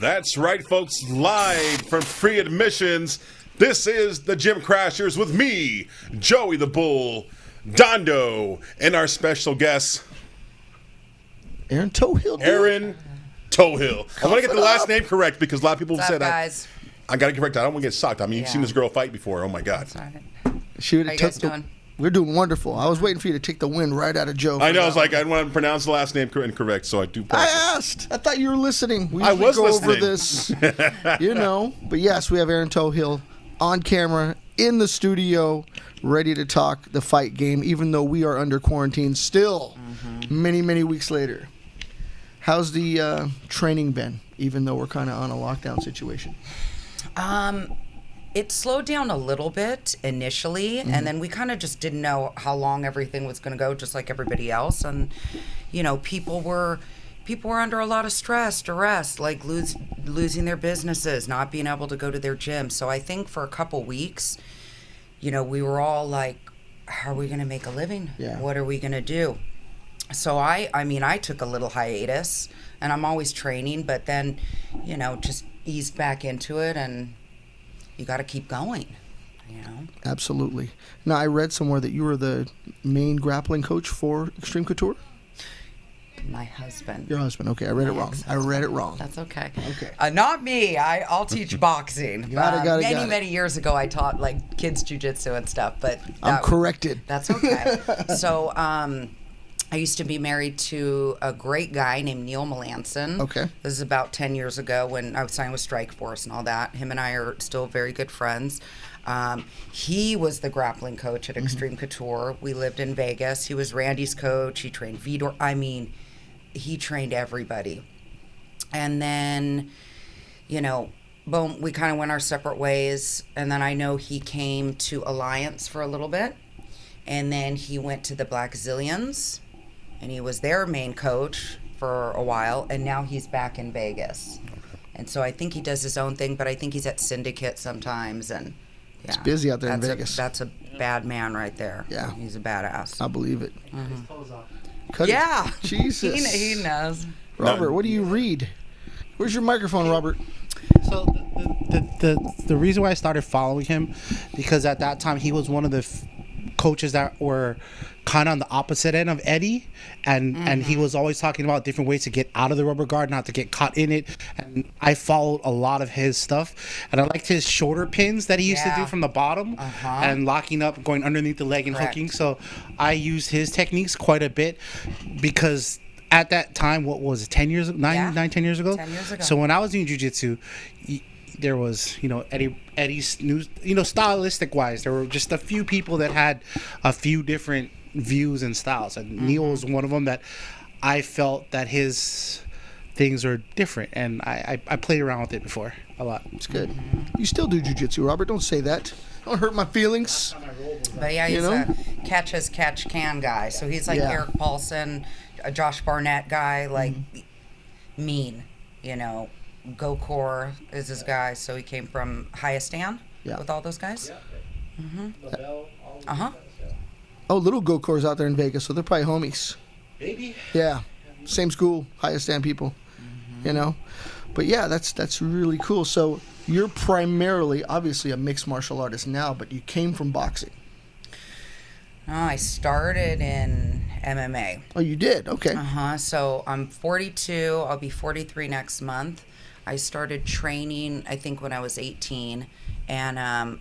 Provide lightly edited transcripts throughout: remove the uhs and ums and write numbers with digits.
That's right, folks. Live from Free Admissions, this is the Gym Crashers with me, Joey the Bull, Dondo, and our special guest, Erin Toughill. Erin Toughill. I want to get the last name correct because a lot of people What's said up, guys? I got to correct. I don't want to get sucked. I mean, you've Yeah. seen this girl fight before. Oh my God. She would How have you guys took doing? We're doing wonderful. I was waiting for you to take the wind right out of Joe. I know. I was like, I didn't want to pronounce the last name incorrect, so I do. I asked. I thought you were listening. We I was go listening. over this, you know. But yes, we have Erin Toughill on camera in the studio, ready to talk the fight game, even though we are under quarantine still, many, many weeks later. How's the training been, even though we're kind of on a lockdown situation? It slowed down a little bit initially, and then we kind of just didn't know how long everything was going to go, just like everybody else. And you know, people were under a lot of stress, duress, like losing their businesses, not being able to go to their gym. So I think for a couple weeks, you know, we were all like, how are we going to make a living? Yeah. What are we going to do? So I mean, I took a little hiatus, and I'm always training, but then, you know, just eased back into it, and you got to keep going, you know? Absolutely. Now, I read somewhere that you were the main grappling coach for Extreme Couture. My husband. Your husband. Okay, I read it wrong. I read it wrong. That's okay. Okay. Not me. I'll teach boxing. Got it. Many years ago, I taught like kids jiu-jitsu and stuff, but I'm corrected. That's okay. So, I used to be married to a great guy named Neil Melanson. Okay. This is about 10 years ago when I was signed with Strike Force and all that. Him and I are still very good friends. He was the grappling coach at Extreme Couture. We lived in Vegas. He was Randy's coach. He trained Vidor. I mean, he trained everybody. And then, you know, boom, we kind of went our separate ways. And then I know he came to Alliance for a little bit. And then he went to the Black Zillions. And he was their main coach for a while, and now he's back in Vegas. Okay. And so I think he does his own thing, but I think he's at Syndicate sometimes. And yeah, It's busy out there in Vegas. That's a bad man right there. Yeah. He's a badass. I believe it. Yeah. Jesus. He knows. Robert, what do you read? Where's your microphone, Robert? So the reason why I started following him, because at that time he was one of the coaches that were kind of on the opposite end of Eddie, and he was always talking about different ways to get out of the rubber guard, not to get caught in it. And I followed a lot of his stuff, and I liked his shoulder pins that he used to do from the bottom and locking up, going underneath the leg and hooking. So I used his techniques quite a bit because at that time, what was it, 10 years, 10 years ago? 10 years ago. So when I was doing jiu-jitsu, there was, you know, Eddie's news, you know, stylistic wise, there were just a few people that had a few different views and styles, and Neil was one of them that I felt that his things are different, and I played around with it before a lot. It's good. You still do jiu-jitsu, Robert. Don't say that. Don't hurt my feelings. But yeah, he's a catch as catch can guy. So he's like Eric Paulson, a Josh Barnett guy, like mean, you know. Gokor is his guy, so he came from Hayastan with all those guys. Oh, little Gokor's out there in Vegas, so they're probably homies. Maybe. Yeah, same school, Hayastan people. You know, but yeah, that's really cool. So you're primarily, obviously, a mixed martial artist now, but you came from boxing. Oh, I started in MMA. Oh, you did? Okay. So I'm 42. I'll be 43 next month. I started training, I think, when I was 18, and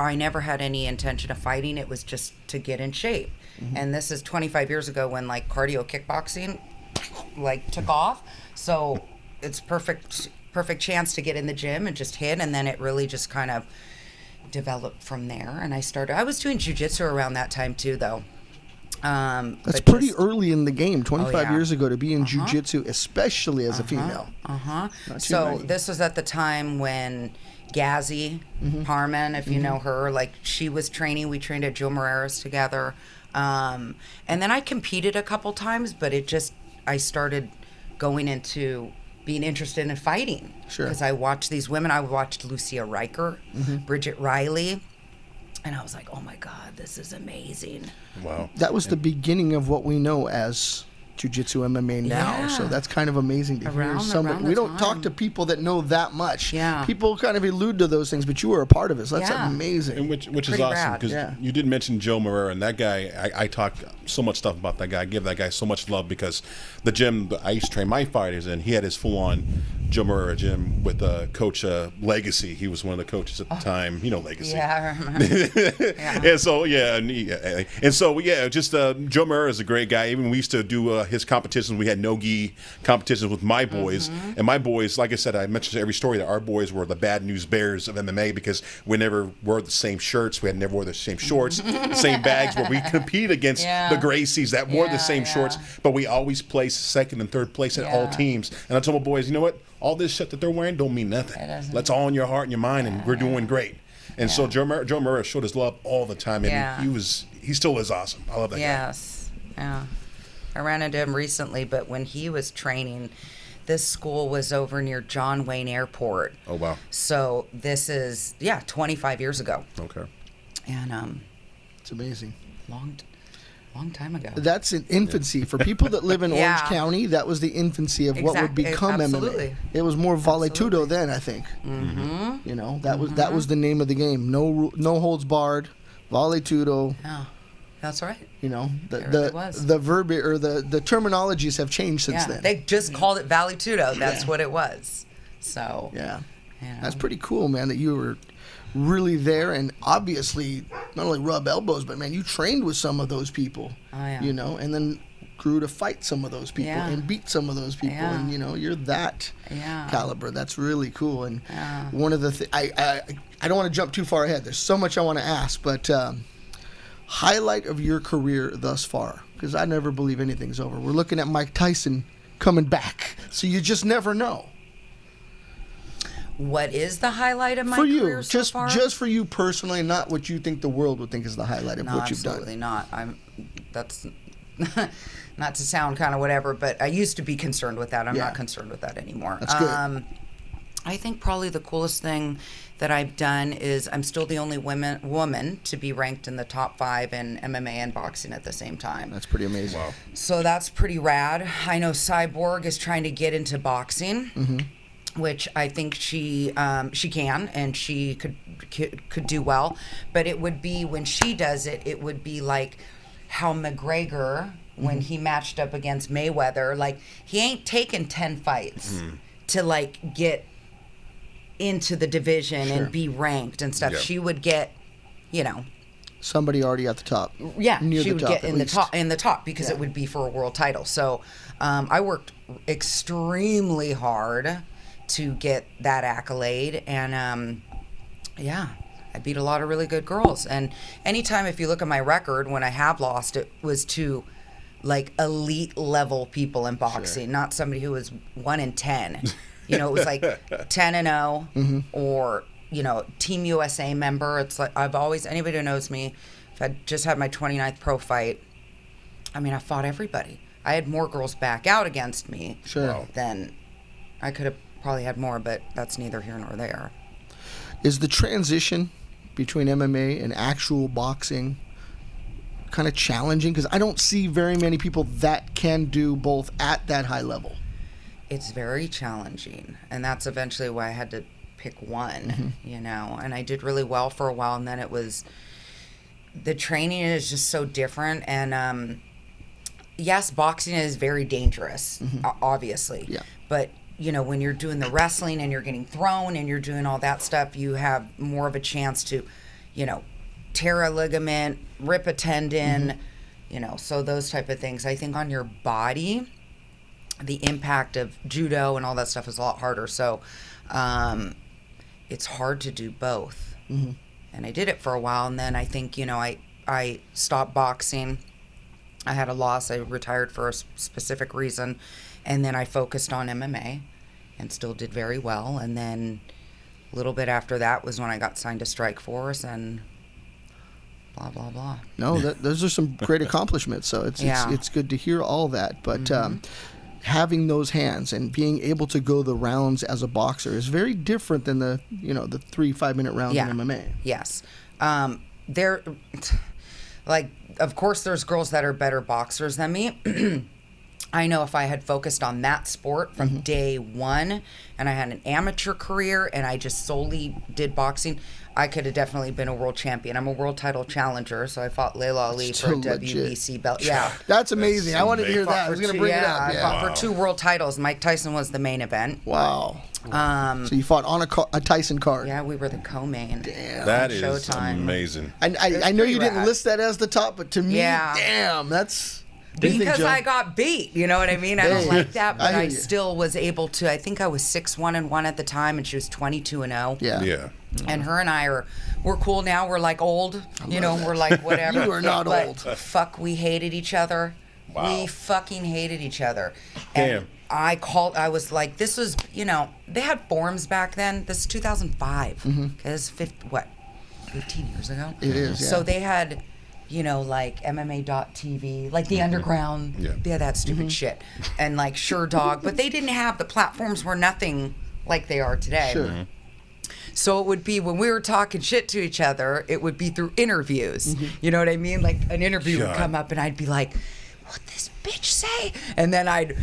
I never had any intention of fighting. It was just to get in shape. And this is 25 years ago when like cardio kickboxing like took off. So it's perfect chance to get in the gym and just hit, and then it really just kind of developed from there. And I was doing jiu-jitsu around that time too, though. That's pretty early in the game, 25 yeah. years ago, to be in jiu-jitsu, especially as a female. So this was at the time when Gazzy Harmon, if you know her, like she was training. We trained at Joe Moreira's together. And then I competed a couple times, but I started going into being interested in fighting. Sure. Because I watched these women. I watched Lucia Riker, Bridget Riley. And I was like, oh my God, this is amazing. Wow. That was the beginning of what we know as jiu-jitsu MMA now. Yeah. So that's kind of amazing to hear Around somebody. the We don't time. talk to people that know that much. Yeah. People kind of allude to those things, but you were a part of it. So that's Yeah. amazing. And which is Pretty awesome rad. because Yeah. you did mention Joe Moreira, and that guy, I talk so much stuff about that guy. I give that guy so much love because the gym that I used to train my fighters in, he had his full-on Joe Moreira gym with Coach Legacy. He was one of the coaches at the time. You know Legacy. Yeah, I remember. And so just Joe Moreira is a great guy. Even we used to do his competitions. We had no-gi competitions with my boys, and my boys, like I said, I mentioned every story that our boys were the bad news bears of MMA because we never wore the same shirts, we had never wore the same shorts, the same bags. Where we compete against the Gracies that wore the same shorts, but we always placed second and third place at all teams. And I told my boys, you know what? All this shit that they're wearing don't mean nothing. Let's all in your heart and your mind, and we're doing great. And so Joe Moreira showed his love all the time, and he still is awesome. I love that guy. Yes. Yeah. I ran into him recently, but when he was training, this school was over near John Wayne Airport. Oh, wow. So this is, 25 years ago. Okay. And It's amazing. long time ago. That's in infancy. For people that live in Orange Yeah. County, that was the infancy of what would become Absolutely. MMA. It was more vale tudo then, I think. You know, that was the name of the game. No holds barred, vale tudo. Yeah. That's right. You know, It really was. the verbiage or the terminologies have changed since then. They just called it Valley Tudo. That's what it was. So Yeah. you know. That's pretty cool, man, that you were really there and obviously not only rub elbows, but, man, you trained with some of those people, you know, and then grew to fight some of those people and beat some of those people. And, you know, you're that caliber. That's really cool. And one of the I don't want to jump too far ahead. There's so much I want to ask, but highlight of your career thus far, because I never believe anything's over. We're looking at Mike Tyson coming back, so you just never know. What is the highlight of my For career you, so far? just for you personally, not what you think the world would think is the highlight of what you've done. Absolutely not. That's not to sound kind of whatever, but I used to be concerned with that. I'm not concerned with that anymore. That's good. I think probably the coolest thing that I've done is I'm still the only woman to be ranked in the top 5 in MMA and boxing at the same time. That's pretty amazing. Wow. So that's pretty rad. I know Cyborg is trying to get into boxing. Which I think she can and she could do well, but it would be when she does it, it would be like how McGregor when he matched up against Mayweather, like he ain't taken 10 fights to like get into the division and be ranked and stuff. Yeah. She would get, you know, somebody already at the top. yeah, near she the would top, get at in least. the top because it would be for a world title. So I worked extremely hard to get that accolade, and I beat a lot of really good girls. And anytime, if you look at my record, when I have lost, it was to like elite level people in boxing, not somebody who was 1 in 10. You know, it was like 10-0 or, you know, Team USA member. It's like I've always, anybody who knows me, if I just had my 29th pro fight, I mean, I fought everybody. I had more girls back out against me than I could have probably had more, but that's neither here nor there. Is the transition between MMA and actual boxing kind of challenging? Because I don't see very many people that can do both at that high level. It's very challenging, and that's eventually why I had to pick one, you know, and I did really well for a while, and then it was, the training is just so different, and yes, boxing is very dangerous, obviously, but you know, when you're doing the wrestling and you're getting thrown and you're doing all that stuff, you have more of a chance to, tear a ligament, rip a tendon, so those type of things. I think on your body, the impact of judo and all that stuff is a lot harder. So it's hard to do both. Mm-hmm. And I did it for a while, and then I think, I stopped boxing. I had a loss. I retired for a specific reason, and then I focused on MMA and still did very well. And then a little bit after that was when I got signed to Strikeforce and blah, blah, blah. No, those are some great accomplishments. So it's good to hear all that. But having those hands and being able to go the rounds as a boxer is very different than the 3-5 minute rounds in MMA. Yes. There, of course, there's girls that are better boxers than me. I know if I had focused on that sport from day one and I had an amateur career and I just solely did boxing, I could have definitely been a world champion. I'm a world title challenger, so I fought Layla Ali for a WBC belt. Yeah. That's amazing. I wanted to hear that. I was going to bring it up. I fought for 2 world titles. Mike Tyson was the main event. Wow. So you fought on a Tyson card. Yeah, we were the co-main. Damn. That is Showtime. amazing. I know you didn't list that as the top, but to me, damn, that's... Because I got beat, you know what I mean? I don't like that, but I still was able to. I think I was 6-1-1 at the time, and she was 22-0. Yeah. And her and I we're cool now. We're like old, we're like whatever. You are not old. Fuck, we hated each other. Wow. We fucking hated each other. And I was like, this was, they had forums back then. This is 2005. Because 15 years ago? It is, yeah. So they had... like MMA.TV, like the underground, they had that stupid shit, and like Sure Dog, but they didn't have, the platforms were nothing like they are today. Sure. So it would be when we were talking shit to each other, it would be through interviews. You know what I mean? Like an interview would come up and I'd be like, what this bitch say? And then I'd,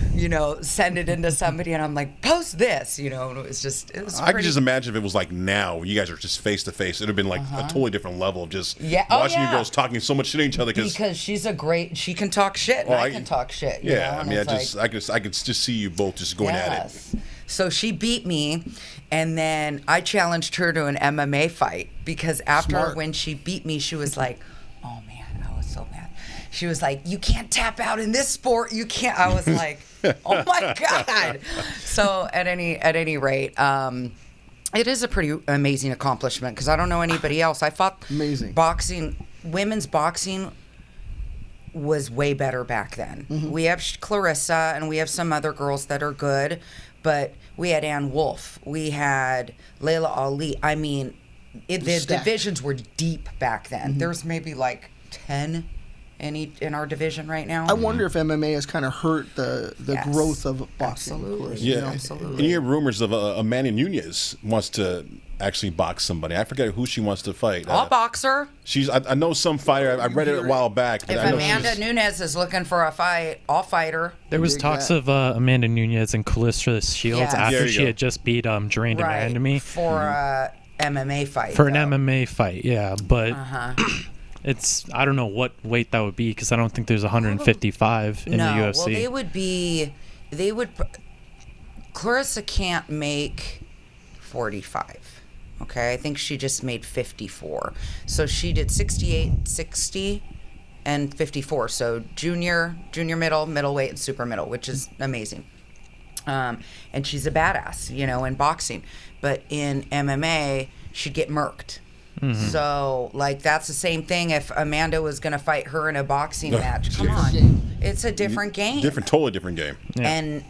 send it into somebody and I'm like, post this, and it was I could just imagine if it was like now, you guys are just face to face. It would have been like a totally different level of just watching you girls talking so much shit to each other. Because she's she can talk shit and I can talk shit. Yeah, I could just see you both just going at it. So she beat me, and then I challenged her to an MMA fight because after when she beat me, she was like, oh man, I was so mad. She was like, you can't tap out in this sport. You can't. I was like, oh my God. So at any rate, it is a pretty amazing accomplishment because I don't know anybody else. I fought boxing, women's boxing was way better back then. We have Clarissa and we have some other girls that are good, but we had Ann Wolfe. We had Layla Ali. I mean, the divisions were deep back then. There's maybe like 10 in our division right now. I wonder if MMA has kind of hurt the growth of boxing. Absolutely. Yeah, absolutely. And you hear rumors of Amanda Nunez wants to actually box somebody. I forget who she wants to fight. I'll box her. I know some fighter. I read it a while back. If Amanda Nunez is looking for a fight, I'll fight her. There was talks of Amanda Nunez and Calista Shields after she had just beat Jermaine Demandamy for MMA fight. For an MMA fight, yeah, but. I don't know what weight that would be because I don't think there's 155 in the UFC. Well, Clarissa can't make 45. Okay, I think she just made 54. So she did 68, 60, and 54. So junior middleweight, and super middle, which is amazing. And she's a badass, in boxing. But in MMA, she'd get murked. So, that's the same thing if Amanda was going to fight her in a boxing match. Come on. It's a different game. Totally different game. Yeah. And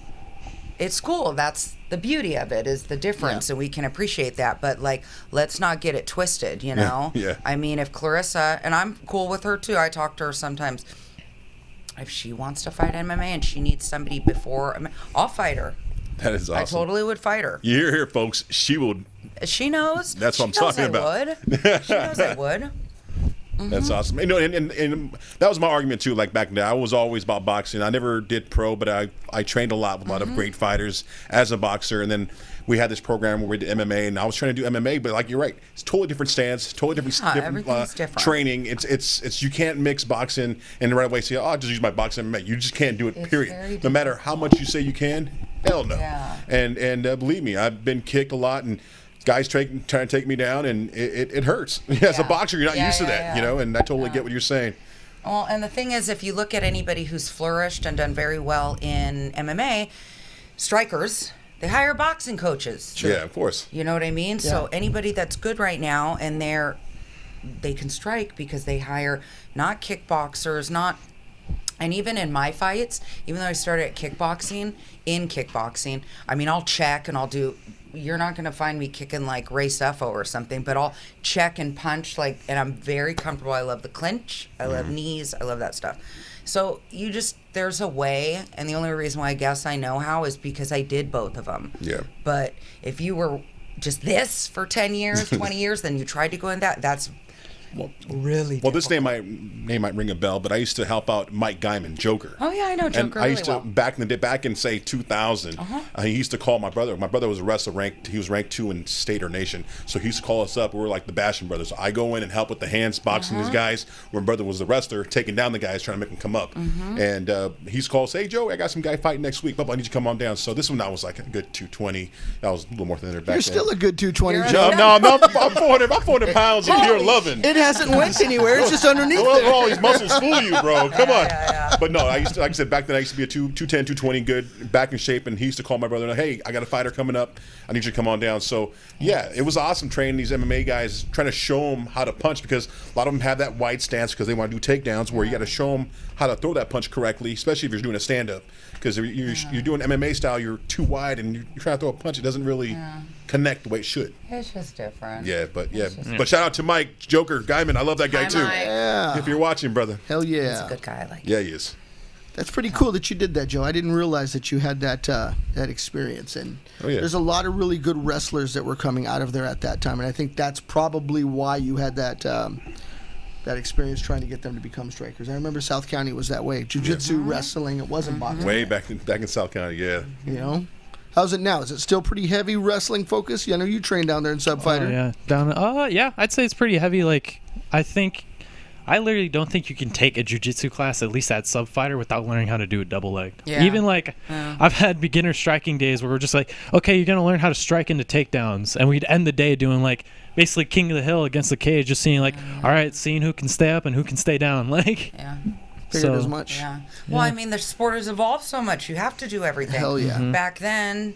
it's cool. That's the beauty of it is the difference, and we can appreciate that. But, let's not get it twisted, Yeah. I mean, if Clarissa, and I'm cool with her, too. I talk to her sometimes. If she wants to fight MMA and she needs somebody before, I'll fight her. That is awesome. I totally would fight her. You hear here, folks. She will. She knows. That's what I'm talking about. She knows I would. That's awesome. And that was my argument too. Like back then, I was always about boxing. I never did pro, but I trained a lot with a lot of great fighters as a boxer. And then we had this program where we did MMA, and I was trying to do MMA, but you're right, it's totally different stance, totally different training. It's you can't mix boxing and the right way say, I'll just use my boxing MMA. You just can't do it. Period. No matter how much you say you can, hell no. Yeah. And believe me, I've been kicked a lot and guys trying to take me down, and it hurts. As a boxer, you're not used to that, you know, and I totally get what you're saying. Well, and the thing is, if you look at anybody who's flourished and done very well in MMA, strikers, they hire boxing coaches. Sure. Yeah, of course. You know what I mean? Yeah. So anybody that's good right now and they can strike because they hire not kickboxers, and even in my fights, even though I started at kickboxing, I mean, I'll check and I'll do, you're not going to find me kicking like Ray Seffo or something, but I'll check and punch and I'm very comfortable. I love the clinch. I love knees. I love that stuff. So there's a way, and the only reason why I guess I know how is because I did both of them. Yeah. But if you were just this for 10 years, 20 years, then you tried to go in that's really Well, this name might ring a bell, but I used to help out Mike Guyman, Joker. Oh yeah, I know Joker. And I used to really well. back in say 2000. He used to call my brother. My brother was a wrestler he was ranked 2 in state or nation. So he used to call us up. We were like the Basham brothers. I go in and help with the hands, boxing these guys. When my brother was the wrestler, taking down the guys, trying to make them come up. And he's called, say, hey, Joe, I got some guy fighting next week. But I need you to come on down. So this one I was like a good 220. That was a little more than there back You're then. still a good 220, You're Joe. No, I'm 400 pounds and you're loving. It hasn't went anywhere. It's just underneath Don't let there. all these muscles fool you, bro. Come on. Yeah. But no, I used to, like I said, back then I used to be a 210, 220, good, back in shape, and he used to call my brother, hey, I got a fighter coming up. I need you to come on down. So, yeah, it was awesome training these MMA guys, trying to show them how to punch, because a lot of them have that wide stance because they want to do takedowns, where you got to show them how to throw that punch correctly, especially if you're doing a stand-up. Because you're doing MMA style, you're too wide, and you're trying to throw a punch, it doesn't really connect the way it should. It's just different. But shout out to Mike, Joker, Guyman. I love that guy Hi, too. Mike. Yeah. If you're watching, brother. Hell He's a yeah. good guy. I like Yeah, he is. That's pretty cool that you did that, Joe. I didn't realize that you had that experience. And there's a lot of really good wrestlers that were coming out of there at that time. And I think that's probably why you had that experience trying to get them to become strikers. I remember South County was that way. Jiu-jitsu, wrestling, it wasn't boxing. Way back in South County, yeah. You know? How's it now? Is it still pretty heavy wrestling focus? I know you trained down there in Sub Fighter. Yeah, I'd say it's pretty heavy. Like, I literally don't think you can take a jiu-jitsu class, at least at Sub Fighter, without learning how to do a double leg. Yeah. Even I've had beginner striking days where we're just like, okay, you're gonna learn how to strike into takedowns, and we'd end the day doing basically King of the Hill against the cage, just seeing all right, seeing who can stay up and who can stay down. Figured as much. Yeah. Well, I mean, the sport has evolved so much. You have to do everything. Hell yeah. Back then,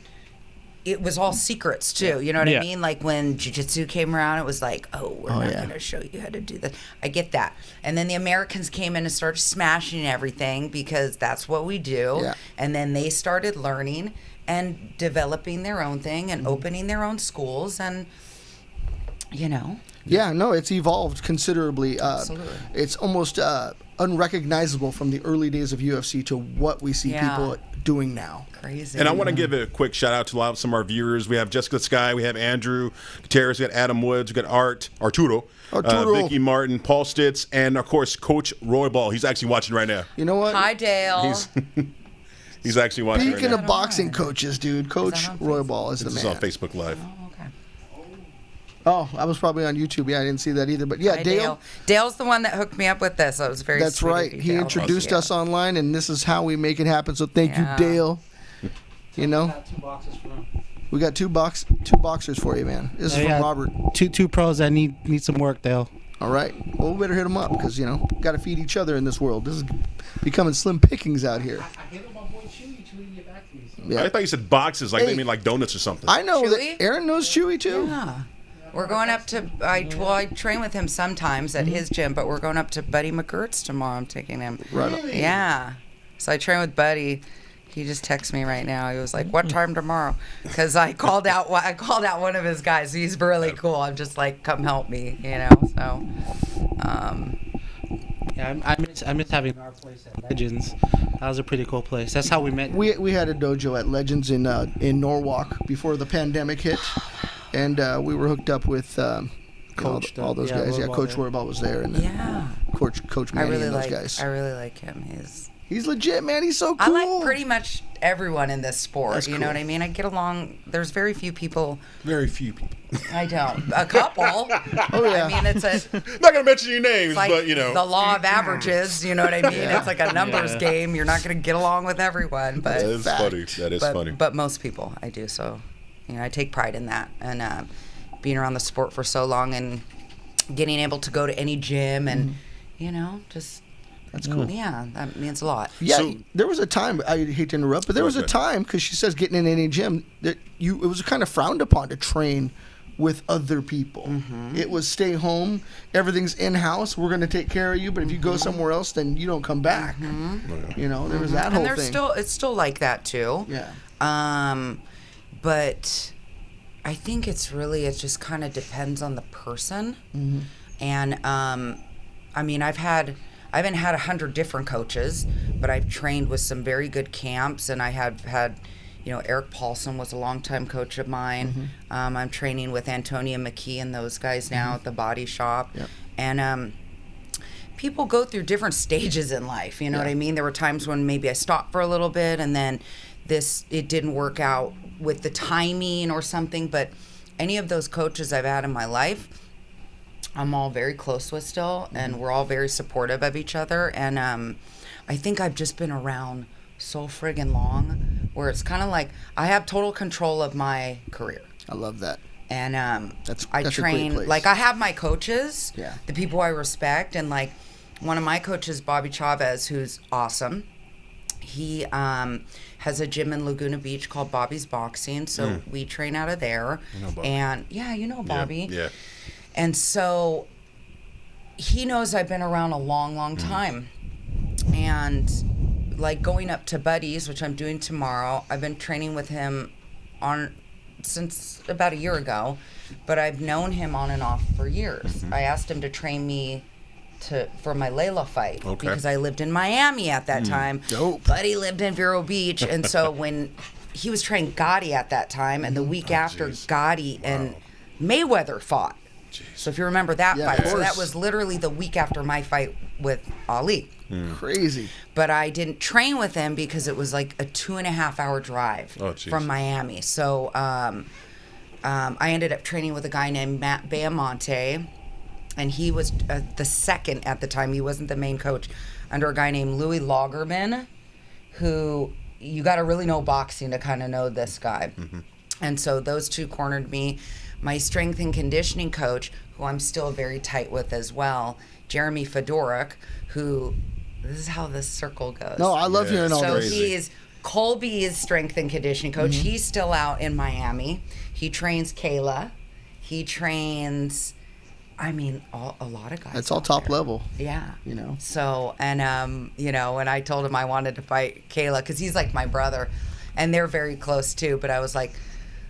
it was all secrets too. You know what I mean? Like when jiu-jitsu came around, it was like, we're not going to show you how to do this. I get that. And then the Americans came in and started smashing everything because that's what we do. Yeah. And then they started learning and developing their own thing and opening their own schools and, Yeah, no, it's evolved considerably. Absolutely. It's almost unrecognizable from the early days of UFC to what we see people doing now. Crazy. And I want to give a quick shout out to some of our viewers. We have Jessica Sky, we have Andrew Gutierrez, we got Adam Woods, we got Arturo, Vicky Martin, Paul Stitz, and of course Coach Roy Ball. He's actually watching right now. You know what? Hi, Dale. He's actually watching right Speaking now. of boxing coaches, dude, Coach Roy Ball is the This is man. on Facebook Live. Oh, I was probably on YouTube. Yeah, I didn't see that either. But yeah, Hi, Dale. Dale's the one that hooked me up with this. I was very That's sweet of right. you, He Dale. introduced Yeah. us online, and this is how we make it happen. So thank you, Dale. You know, we got two boxers for you, man. This is from Robert. Two pros that need some work, Dale. All right. Well, we better hit them up because got to feed each other in this world. This is becoming slim pickings out here. I gave him my boy Chewy to get back to me. So. Yeah. I thought you said boxes, like they mean like donuts or something. I know Chewy? that Erin knows Chewy too. Yeah. We're going up to, I train with him sometimes at his gym, but we're going up to Buddy McGirt's tomorrow. I'm taking him. Right. Yeah. So I train with Buddy. He just texted me right now. He was like, "What time tomorrow?" Because I called out one of his guys. He's really cool. I'm just like, "Come help me," So, Yeah, I miss having our place at Legends. That was a pretty cool place. That's how we met. We had a dojo at Legends in Norwalk before the pandemic hit, and we were hooked up with Coach, all those guys. Yeah, Coach Roybal was there, and then Coach Manny and those guys. I really like him. He's legit, man. He's so cool. I like pretty much everyone in this sport. That's you know cool. what I mean? I get along. There's very few people. Very few people. I don't. A couple. Oh yeah. I mean, it's Not gonna mention your names, like but the law of averages. You know what I mean? It's like a numbers game. You're not going to get along with everyone, but that is funny. That is funny. But most people, I do. So, I take pride in that. And being around the sport for so long and getting able to go to any gym and, just. That's cool. Yeah, that means a lot. Yeah, So- there was a time, I hate to interrupt, but there was a time, because she says getting in any gym, that it was kind of frowned upon to train with other people. It was stay home, everything's in-house, we're going to take care of you, but if you go somewhere else, then you don't come back. There was that whole And thing. it's still like that too. Yeah. But I think it just kind of depends on the person. And I mean, I haven't had 100 different coaches, but I've trained with some very good camps, and I have had, Eric Paulson was a longtime coach of mine. I'm training with Antonia McKee and those guys now at the Body Shop. Yep. And people go through different stages in life, you know what I mean? There were times when maybe I stopped for a little bit, and then it didn't work out with the timing or something, but any of those coaches I've had in my life, I'm all very close with still, and we're all very supportive of each other. And I think I've just been around so friggin' long, where it's kind of like I have total control of my career. I love that. And That's I a great train, place. like I have my coaches, Yeah. the people I respect, and like one of my coaches, Bobby Chavez, who's awesome. He has a gym in Laguna Beach called Bobby's Boxing, so we train out of there. I know Bobby. And you know Bobby. Yeah. And so he knows I've been around a long, long time. And like going up to Buddies, which I'm doing tomorrow, I've been training with him since about a year ago, but I've known him on and off for years. I asked him to train me for my Layla fight because I lived in Miami at that time. Dope. Buddy lived in Vero Beach. And so when he was training Gotti at that time, and the week after Gotti and Mayweather fought. So if you remember that Yeah, of fight, so course. that was literally the week after my fight with Ali. Crazy. But I didn't train with him because it was like a 2.5-hour drive from Miami. So I ended up training with a guy named Matt Bayamonte, and he was the second at the time. He wasn't the main coach, under a guy named Louis Lagerman, who you got to really know boxing to kind of know this guy. And so those two cornered me. My strength and conditioning coach, who I'm still very tight with as well, Jeremy Fedoruk, who, this is how this circle goes. No, I love hearing all So this. he is Colby's strength and conditioning coach. He's still out in Miami. He trains Kayla. He trains, a lot of guys. It's all out top there. level. Yeah. So, and I told him I wanted to fight Kayla because he's like my brother, and they're very close too. But I was like,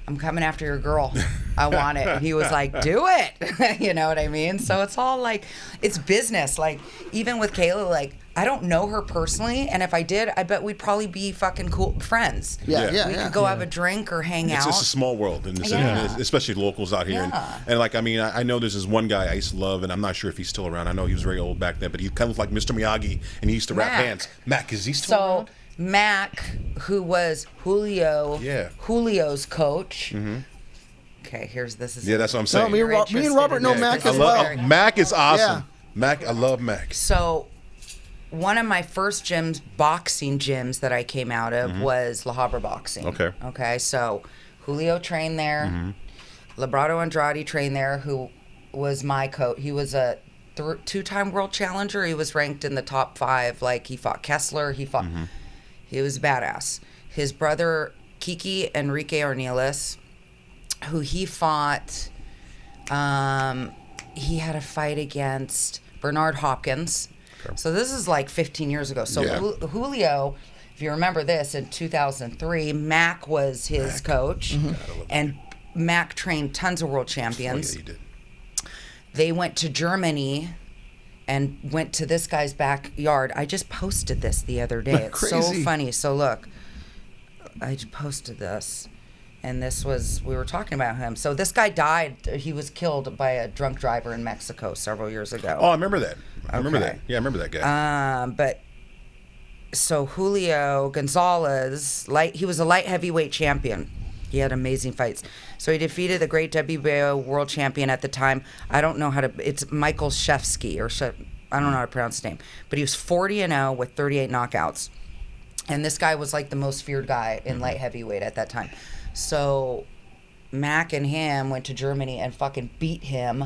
I'm coming after your girl. I want it. And he was like, do it. You know what I mean? So it's all like, it's business. Like, even with Kayla, like, I don't know her personally. And if I did, I bet we'd probably be fucking cool friends. Yeah. We could go have a drink or hang out. It's a small world, and especially locals out here. And like, I know there's this one guy I used to love, and I'm not sure if he's still around. I know he was very old back then, but he kind of like Mr. Miyagi, and he used to wrap Mac. hands. Mac, is he still around? So Mac, who was Julio's coach. Okay, this is Yeah, that's what I'm saying. me and Robert know Mac as well. Mac is awesome. Yeah. Mac, I love Mac. So one of my first boxing gyms that I came out of was La Habra Boxing. Okay, so Julio trained there. Labrado Andrade trained there, who was my coach. He was a two-time world challenger. He was ranked in the top 5. Like, he fought Kessler. He was badass. His brother, Kiki Enrique Ornelas, who he fought, he had a fight against Bernard Hopkins. So this is like 15 years ago. So Julio, if you remember this, in 2003, Mac was his coach, and Mac trained tons of world champions. Oh, yeah, he did. They went to Germany and went to this guy's backyard. I just posted this the other day. It's so Crazy. funny. So look, I just posted this, and we were talking about him. So this guy died. He was killed by a drunk driver in Mexico several years ago. Oh, I remember that. I remember that. Yeah, I remember that guy. But so Julio Gonzales, he was a light heavyweight champion. He had amazing fights. So he defeated the great WBO world champion at the time. I don't know it's Michael Shevsky, I don't know how to pronounce his name. But he was 40-0 with 38 knockouts. And this guy was like the most feared guy in light heavyweight at that time. So Mac and him went to Germany and fucking beat him,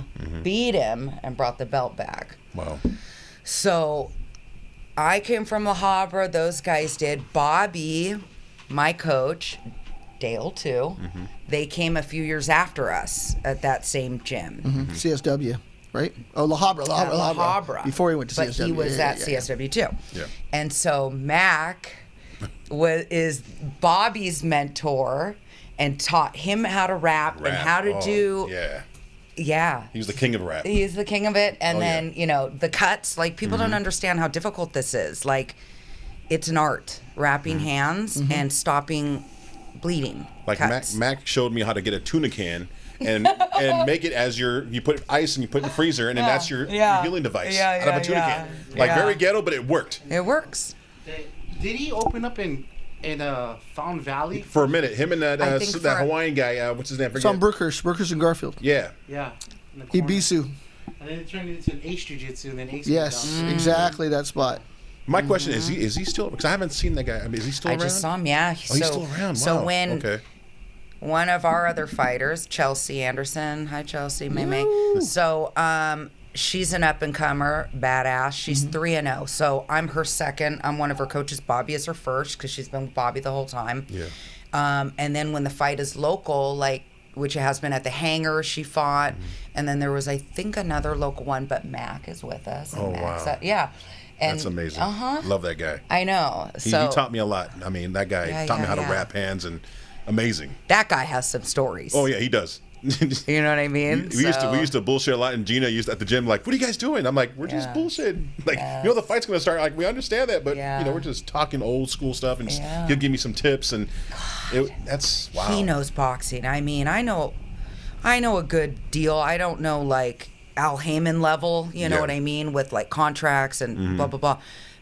and brought the belt back. Wow. So I came from La Habra. Those guys did. Bobby, my coach, Dale too. They came a few years after us at that same gym. CSW, right? Oh, La Habra, La Habra. Before he went to CSW. But he was at CSW too. Yeah. And so Mac is Bobby's mentor and taught him how to rap. And how to do. Yeah. Yeah. He was the king of rap. He's the king of it. And Oh, then, you know, the cuts. Like, people don't understand how difficult this is. Like, it's an art. Wrapping hands and stopping bleeding. Like cuts. Mac showed me how to get a tuna can and make it as you put ice and you put in the freezer, and then that's your healing device out of a tuna can. Like, very ghetto, but it worked. It works. Did he open up in Fountain Valley? For a minute, him and that I think that Hawaiian guy, what's his name? It's on Brookers and Garfield. Yeah. Yeah. in the corner. Ibisu. And then it turned into an Ace Jiu-Jitsu and then Ace. Yes, exactly that spot. My question is he still? Because I haven't seen that guy. I mean, is he still I around? just saw him, yeah. He's still around. So Wow. when one of our other fighters, Chelsea Anderson, hi Chelsea, May. So she's an up and comer, badass. She's 3-0. So I'm her second. I'm one of her coaches. Bobby is her first because she's been with Bobby the whole time. Yeah. And then when the fight is local, like, which it has been at the Hangar, she fought, and then there was, I think, another local one, but Mac is with us. And Oh, Mac's wow. Yeah. And, That's amazing. Love that guy. I know. He So taught me a lot. I mean, that guy taught me how to wrap hands, and amazing. that guy has some stories. Oh yeah, he does. You know what I mean? We used to bullshit a lot, and Gina used at the gym like, "What are you guys doing?" I'm like, "We're just bullshitting." Like, you know, the fight's gonna start. Like, we understand that, but you know, we're just talking old school stuff, and he'll give me some tips, and that's wow. He knows boxing. I mean, I know a good deal. I don't know like Al Heyman level. You know what I mean, with like contracts and blah blah blah.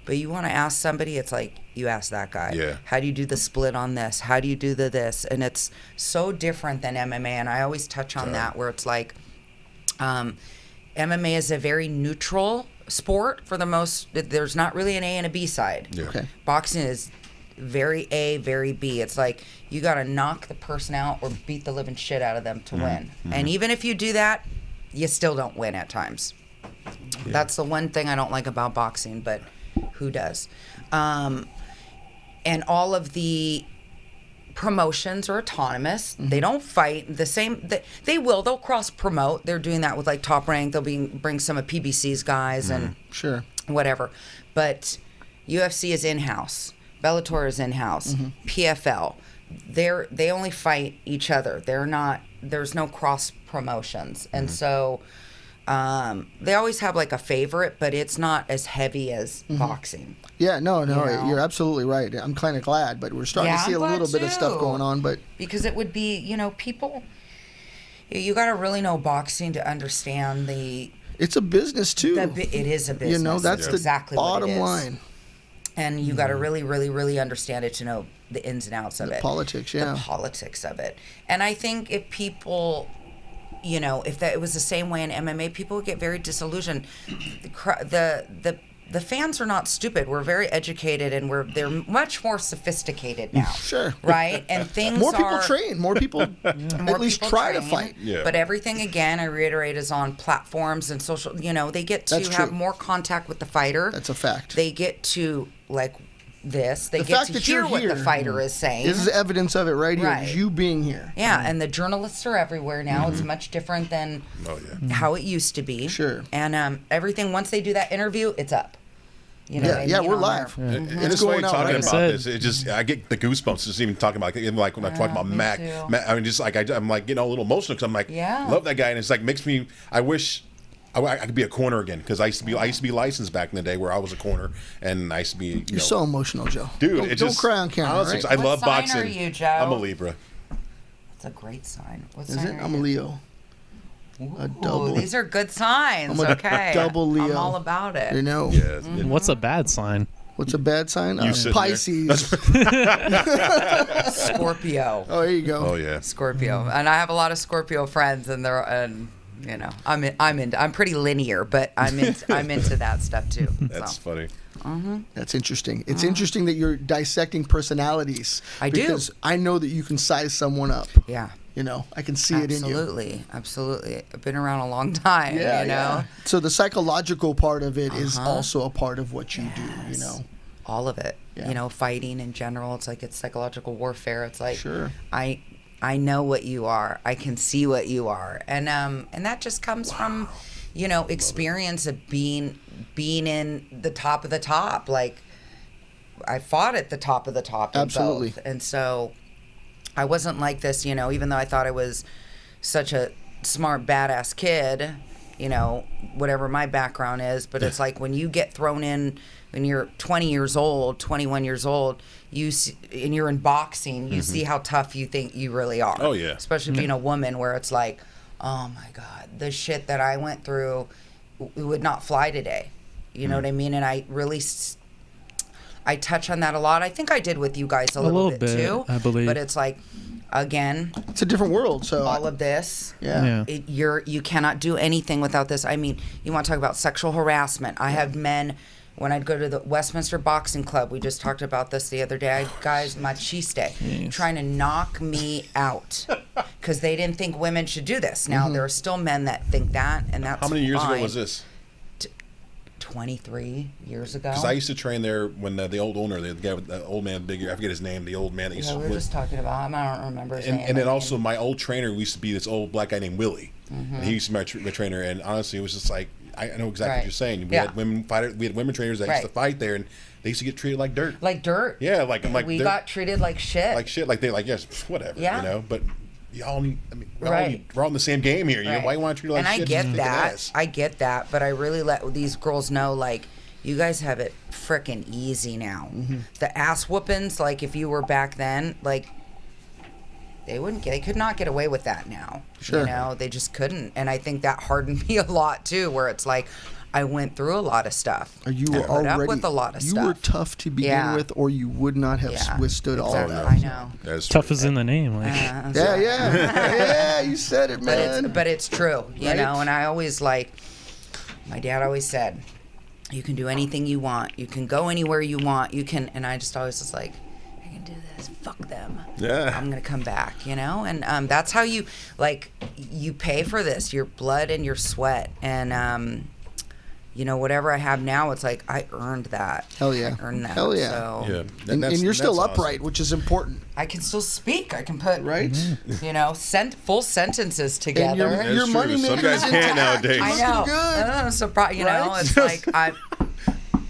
But you want to ask somebody, it's like you ask that guy. Yeah. How do you do the split on this? How do you do this? And it's so different than MMA. And I always touch on that, where it's like MMA is a very neutral sport for the most. There's not really an A and a B side. Yeah. Okay. Boxing is very A, very B. It's like you got to knock the person out or beat the living shit out of them to win. And even if you do that, you still don't win at times. That's the one thing I don't like about boxing, but who does? And all of the promotions are autonomous. They don't fight the same. They'll cross promote. They're doing that with like Top Rank. They'll bring some of PBC's guys and Sure. whatever. But UFC is in-house. Bellator is in-house. PFL. They only fight each other. There's no cross promotions. And so they always have like a favorite, but it's not as heavy as boxing. Yeah, no, You know? you're absolutely right. I'm kind of glad, but we're starting to see a I'm little glad bit of stuff too. going on. But Because it would be, people, you got to really know boxing to understand it's a business too. it is a business. You know, that's the exactly what bottom it is. line. And you got to really, really, really understand it to know the ins and outs of it. Politics, yeah. The politics of it. And I think if people, if it was the same way in MMA, people would get very disillusioned. The fans are not stupid. We're very educated, and they're much more sophisticated now. Sure. Right? And things More people are, train. More people at least people try to train, fight. Yeah. But everything, again, I reiterate, is on platforms and social. They get to That's have true. more contact with the fighter. That's a fact. They get to, like this, they The get fact to that hear you're what the here fighter is saying. This is evidence of it right here. Right. Is you being here. Yeah, and the journalists are everywhere now. It's much different than how it used to be. Sure. And everything, once they do that interview, it's up. You know Yeah, what I yeah, mean, we're on live. there. And it's funny going out talking right about now. this. It just I get the goosebumps just even talking about it. Even like when I'm talking about me Mac. too. I mean, just like I'm like getting a little emotional because I'm like, love that guy, and it's like makes me. I wish I could be a corner again because I used to be licensed back in the day where I was a corner, and I used to be. You're so emotional, Joe. dude. Don't cry on camera. Honestly, Right? I What love sign boxing. are you, Joe? I'm a Libra. It's a great sign. What Is sign it? are I'm a you? Leo. A double. Ooh, these are good signs. I'm a Okay. double Leo. I'm all about it. You know. Yeah. What's a bad sign? What's a bad sign? sitting there. Pisces. Scorpio. Oh, there you go. Oh yeah. Scorpio, and I have a lot of Scorpio friends, and I'm pretty linear, but I'm into that stuff too. That's funny. That's interesting. It's interesting that you're dissecting personalities. I do. Because I know that you can size someone up. Yeah. I can see it in you. Absolutely. I've been around a long time, Yeah. So the psychological part of it is also a part of what you do, All of it. Yeah. Fighting in general, it's like it's psychological warfare. It's like Sure. I know what you are. I can see what you are. And that just comes from, experience of being in the top of the top. Like I fought at the top of the top in Absolutely. both. And so I wasn't like this, even though I thought I was such a smart, badass kid, whatever my background is. But it's like when you get thrown in when you're 20 years old, 21 years old, and you're in boxing, you see how tough you think you really are. Oh, yeah. Especially being a woman where it's like, oh, my God, the shit that I went through would not fly today. You know what I mean? And I really... I touch on that a lot. I think I did with you guys a little bit too. I believe. But it's like, again, it's a different world. So all of this, you cannot do anything without this. I mean, you want to talk about sexual harassment? I have men. When I'd go to the Westminster Boxing Club, we just talked about this the other day. I had guys machiste trying to knock me out because they didn't think women should do this. Now there are still men that think that, and that's how many years fine. ago was this? 23 years ago. Because I used to train there when the old owner, the guy with the old man, bigger, I forget his name, the old man that used to. We were just talking about him. I don't remember his name. And then also my old trainer used to be this old black guy named Willie. And he used to be my trainer. And honestly, it was just like, I know exactly what you're saying. We had women fighters, we had women trainers that used to fight there, and they used to get treated like dirt. Like dirt. Yeah, like we got treated like shit. Like shit. Like they yes, whatever. Yeah. But y'all need. I mean, we're all in the same game here. Why you want to treat it like shit? And I get that, but I really let these girls know, like, you guys have it frickin' easy now. The ass whoopings, like if you were back then, like they could not get away with that now. Sure. They just couldn't. And I think that hardened me a lot too, where it's like I went through a lot of stuff. You were put up with a lot of stuff. You were tough to begin with, or you would not have withstood all of that. I know. That's tough is in the name. Like. Yeah, you said it, man. But it's true, you know. And I always my dad always said, you can do anything you want. You can go anywhere you want. You can, and I just always was like, I can do this. Fuck them. Yeah. I'm gonna come back, And that's how you pay for this, your blood and your sweat, and whatever I have now, it's like I earned that. Hell yeah. I earned that. Hell yeah. So, and you're still upright, which is important. I can still speak. I can put right. Full sentences together. And your money Some guys can't nowadays. I know. Good. I'm surprised. Right? It's like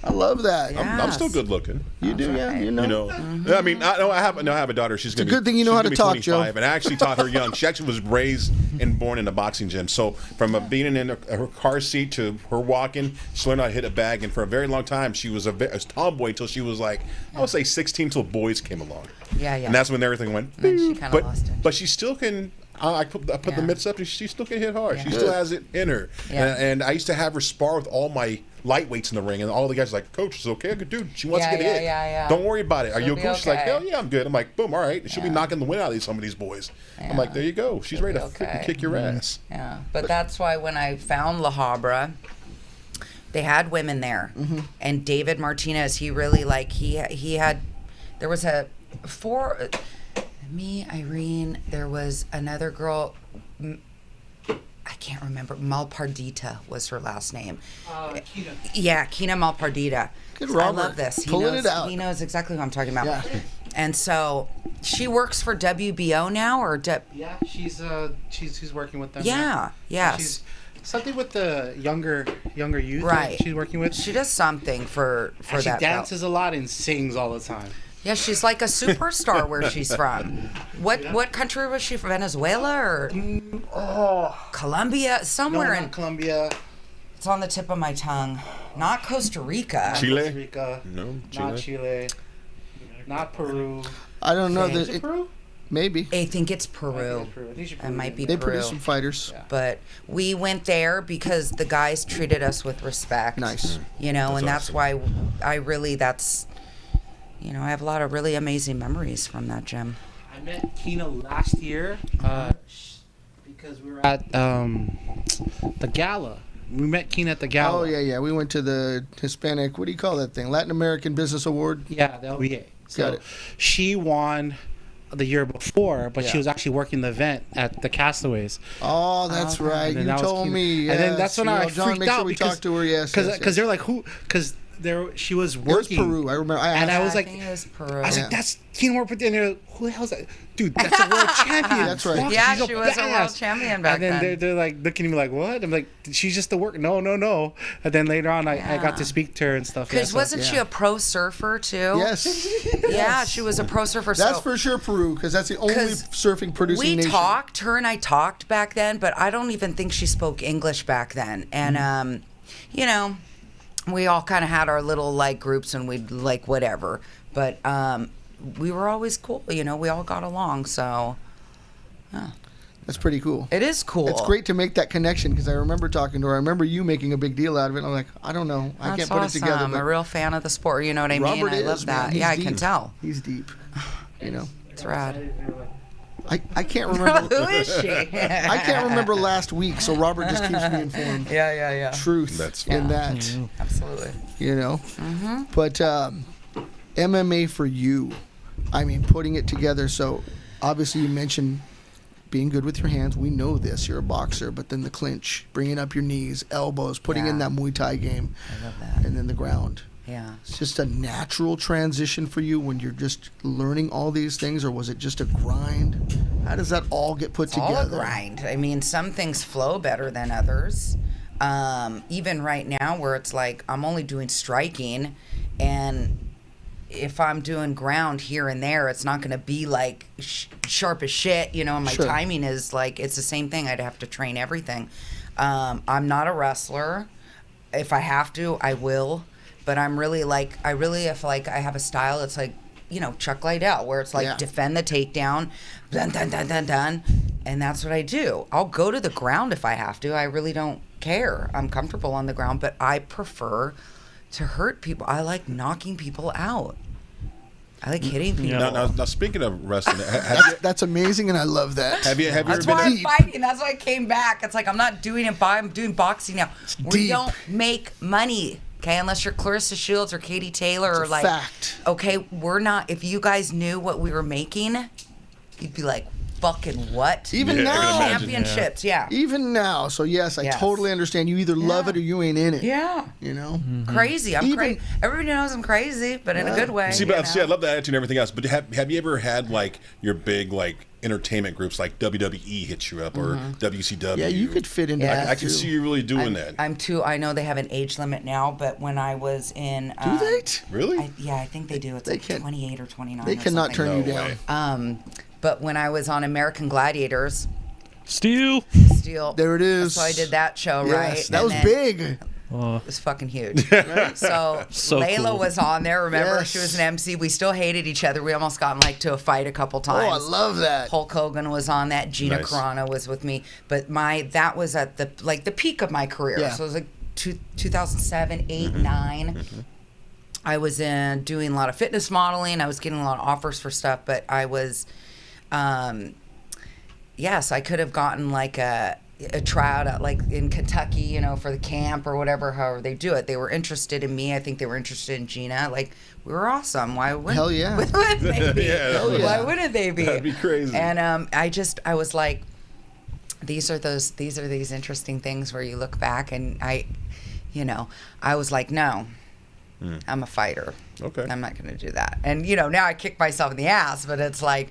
I love that. Yeah. I'm still good looking. You do, yeah. I mean, I have a daughter. She's gonna a good thing you know how to talk, Joe. And I actually taught her young. She actually was raised and born in a boxing gym. So from being in her car seat to her walking, she learned how to hit a bag. And for a very long time, she was a tomboy until she was like, I would say 16, till boys came along. Yeah. And that's when everything went. And then she kind of lost it. But she still can. I put the mitts up, and she still can hit hard. Yeah. She still has it in her. Yeah. And I used to have her spar with all my lightweights in the ring, and all the guys were like, Coach, it's okay, good dude. She wants to get hit. Yeah. Don't worry about it. Are you She'll okay? be She's like, okay. hell yeah, I'm good. I'm like, boom, all right. She'll be knocking the wind out of some of these boys. I'm like, there you go. She's ready to freaking kick your ass. Yeah, but that's why when I found La Habra, they had women there, and David Martinez, he really he had. There was me, Irene. There was another girl. I can't remember. Malpardita was her last name. Kina. Yeah, Kina Malpardita. Good, I Robert. love this. Pulling it out. He knows exactly who I'm talking about. Yeah. And so she works for WBO now, or Yeah, she's working with them. yeah, yes. She's something with the younger youth. Right. She's working with. She does something for And that. she dances a lot and sings all the time. Yeah, she's like a superstar where she's from. What country was she from? Venezuela or Colombia? Somewhere No, in not Colombia. It's on the tip of my tongue. Not Costa Rica. Chile? Costa Rica. No, Not Chile. Not Peru. I don't know. Is it Peru? Maybe. I think it's Peru. I think It might be They Peru. produce some fighters. Yeah. But we went there because the guys treated us with respect. Nice. And that's awesome. why I have a lot of really amazing memories from that gym. I met Kina last year because we were at the gala. We met Kina at the gala. Oh, yeah. We went to the Hispanic, what do you call that thing? Latin American Business Award. Yeah, the LBA. So Got it. she won the year before, but she Yeah. was actually working the event at the Castaways. Oh, that's right. And then You that was told cute. me. And then that's yes. when I John, freaked make sure out we because talk to her. Yes, because they're like, who? Because she was It was working. Peru. I remember. And I Yeah, was like, think it was Peru. I was Yeah. like, that's Tina Moore. And they're like, who the hell's that? Dude, that's a world champion. That's right. Fuck, Yeah, she's she was a world badass. champion back And then then. they're like looking at me like, what? I'm like, she's just the work. No. And then later on, I got to speak to her and stuff. Because so- wasn't she a pro surfer too? Yes. Yeah, she was a pro surfer. That's so for sure Peru, because that's the only 'Cause surfing producing we nation. talked, her and I talked back then, but I don't even think she spoke English back then. And you know, we all kind of had our little like groups and we'd like whatever. But we were always cool, you know, we all got along, so That's pretty cool. it is cool. It's great to make that connection, because I remember talking to her. I remember you making a big deal out of it. And I'm like, I don't know. I That's can't put awesome. it together. I'm a But real fan of the sport, you know what I mean? Robert I is, love man. that. He's Yeah, I deep. can tell. He's deep. You know, It's rad. I can't remember. Who is she? I can't remember last week, so Robert just keeps me informed. Yeah. Truth That's in fine. that, Absolutely. you know. Mm-hmm. But MMA for you, I mean, putting it together. So obviously you mentioned being good with your hands. We know this. You're a boxer, but then the clinch, bringing up your knees, elbows, putting in Yeah. that Muay Thai game, I love that. and then the ground. Yeah. It's just a natural transition for you when you're just learning all these things, or was it just a grind? How does that all get put It's all a together? grind. I mean, some things flow better than others. Even right now, where it's like I'm only doing striking, and if I'm doing ground here and there, it's not going to be like sharp as shit, you know. And my Sure. timing is like it's the same thing. I'd have to train everything. I'm not a wrestler. If I have to, I will. But I'm really like if like I have a style, it's like, you know, Chuck Liddell, where it's like Yeah. defend the takedown, dun dun dun dun dun, and that's what I do. I'll go to the ground if I have to. I really don't care. I'm comfortable on the ground, but I prefer to hurt people. I like knocking people out. I like hitting people. Now, speaking of wrestling, That's amazing, and I love that. have you ever That's been? why I'm deep. fighting. That's why I came back. It's like I'm not doing it. I'm doing boxing now. We deep. don't make money, okay? Unless you're Clarissa Shields or Katie Taylor or a like. fact. Okay, we're not. If you guys knew what we were making, you'd be like, "Fucking what?" Even Yeah, I can now. imagine. Championships, yeah. Even now. So yes, I Yes. totally understand. You either love Yeah. it or you ain't in it. Yeah. You know. Crazy. I'm Even- crazy. Everybody knows I'm crazy, but in a good way. See, you but see, I know? love that attitude and everything else. But have you ever had like your big like entertainment groups like WWE hit you up or WCW? Yeah, you could fit into Yeah. that I can too. see you really doing that. I'm too. I know they have an age limit now, but when I was in, Do they? Really? I think they do. It's They like can't- 28 or 29. They or cannot something. turn you No down. way. But when I was on American Gladiators, Steel. Steel. There it is. So I did that show, Yes, right? that And was then big. It was fucking huge. So, So Layla cool. was on there. Remember, Yes. she was an MC. We still hated each other. We almost got in like to a fight a couple Oh, I times. love that. Hulk Hogan was on that. Gina Nice. Carano was with me. But that was at the peak of my career. Yeah. So it was like 2007, 8, 9. I was doing a lot of fitness modeling. I was getting a lot of offers for stuff, but I was, yes, I could have gotten like a tryout at, like in Kentucky, you know, for the camp or whatever, however they do it. They were interested in me. I think they were interested in Gina. Like, we were awesome. Why wouldn't, Hell yeah. why wouldn't they be? Yeah, hell yeah. Why wouldn't they be? That'd be crazy. And I was like, these are these interesting things where you look back and I was like, no, I'm a fighter. Okay. I'm not going to do that. And, you know, now I kick myself in the ass, but it's like,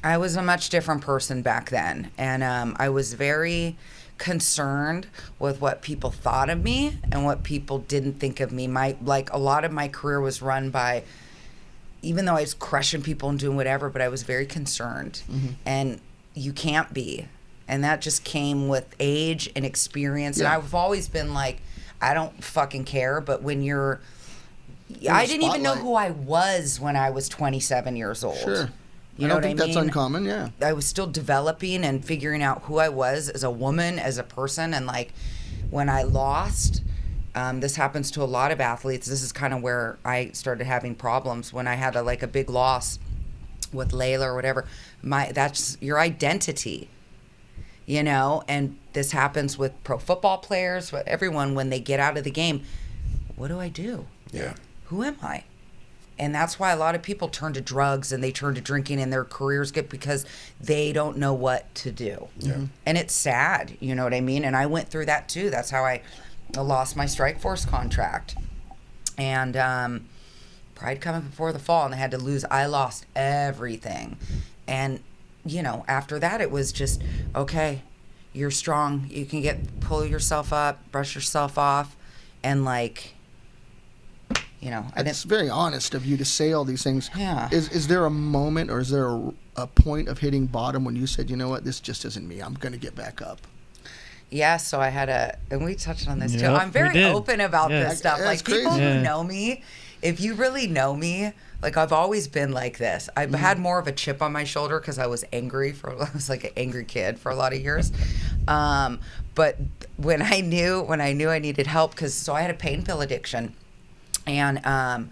I was a much different person back then. And I was very concerned with what people thought of me and what people didn't think of me. A lot of my career was run by, even though I was crushing people and doing whatever, but I was very concerned. And you can't be. And that just came with age and experience. Yeah. And I've always been like, I don't fucking care. But when you're, the I didn't even know spotlight. who I was when I was 27 years old. Sure. You I know don't what think I that's mean? uncommon, yeah. I was still developing and figuring out who I was as a woman, as a person. And like when I lost, this happens to a lot of athletes. This is kind of where I started having problems when I had a big loss with Layla or whatever. That's your identity, you know? And this happens with pro football players, with everyone when they get out of the game. What do I do? Yeah. Who am I? And that's why a lot of people turn to drugs and they turn to drinking and their careers get because they don't know what to do. Yeah. And it's sad, you know what I mean? And I went through that too. That's how I lost my Strike Force contract. And Pride coming before the fall, and I lost everything. And, you know, after that it was just, okay, you're strong. You can pull yourself up, brush yourself off, and like, you know, It's very honest of you to say all these things. Yeah. Is there a moment or is there a point of hitting bottom when you said, you know what, this just isn't me. I'm going to get back up? Yeah, so I had and we touched on this too. Yep, I'm very we did. open about Yeah. this stuff. Yeah, Like it's crazy. people Yeah. who know me, if you really know me, like I've always been like this. I've had more of a chip on my shoulder because I was angry I was like an angry kid for a lot of years. But when I knew I needed help, so I had a pain pill addiction. And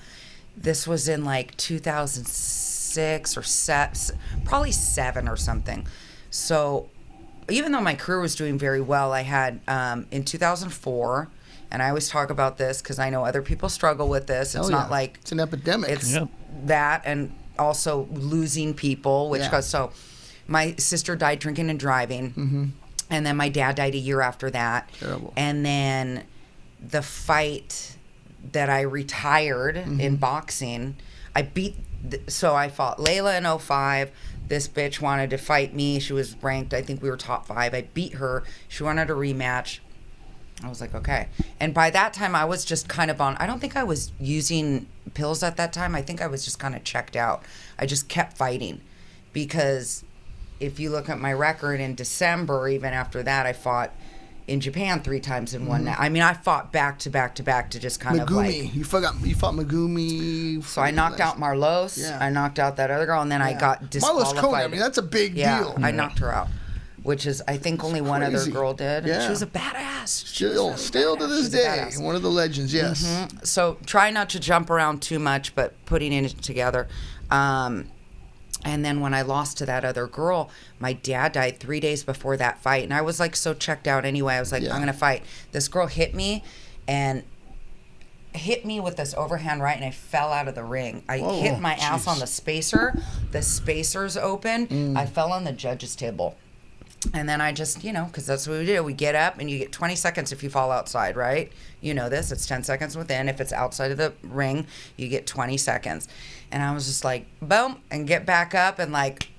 this was in like 2006 or probably 7 or something. So even though my career was doing very well, I had in 2004, and I always talk about this because I know other people struggle with this. It's not like it's an epidemic. it's Yep. that, and also losing people, which Yeah. goes so. My sister died drinking and driving, and then my dad died a year after that. Terrible. And then the fight that I retired in boxing, I fought Layla in 05. This bitch wanted to fight me. She was ranked, I think we were top 5. I beat her. She wanted a rematch. I was like, okay. And by that time, I was just kind of I don't think I was using pills at that time. I think I was just kind of checked out. I just kept fighting because if you look at my record in December, even after that, I fought in Japan 3 times in one night. I mean, I fought back to back to back to just kind of like. You fought Megumi. So I knocked out Marlos. Yeah. I knocked out that other girl, and then I got disqualified. Marlos Cone, I mean, that's a big deal. I knocked her out, which is I think only one other crazy. girl did. Yeah. She was a badass. Still to this day, one of the legends. Yes. So try not to jump around too much, but putting it together. And then when I lost to that other girl, my dad died 3 days before that fight. And I was like so checked out anyway. I was like, Yeah. I'm going to fight. This girl hit me with this overhand right, and I fell out of the ring. I hit my ass on the spacer. The spacer's open. I fell on the judge's table. And then I just, because that's what we do. We get up, and you get 20 seconds if you fall outside, right? You know this. It's 10 seconds within. If it's outside of the ring, you get 20 seconds. And I was just like, boom, and get back up and like,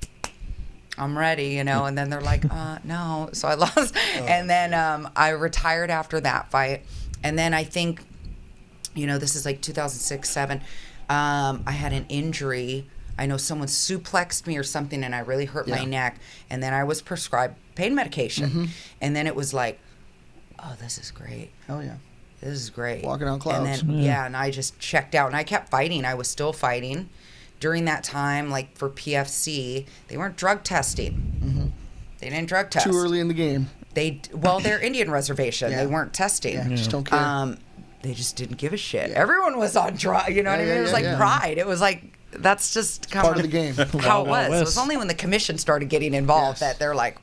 I'm ready, And then they're like, no. So I lost. And then I retired after that fight. And then I think, this is like 2006, 7. I had an injury. I know someone suplexed me or something, and I really hurt my neck. And then I was prescribed pain medication. And then it was like, oh, this is great. Hell yeah. This is great. Walking on clouds. And then, and I just checked out. And I kept fighting. I was still fighting. During that time, like for PFC, they weren't drug testing. They didn't drug test. Too early in the game. They're Indian reservation. Yeah. They weren't testing. Yeah, just don't care. They just didn't give a shit. Everyone was on drug. You know what I mean? It was like pride. It was like, that's just kind Part of the game. how it was. West. It was only when the commission started getting involved Yes. that they're like,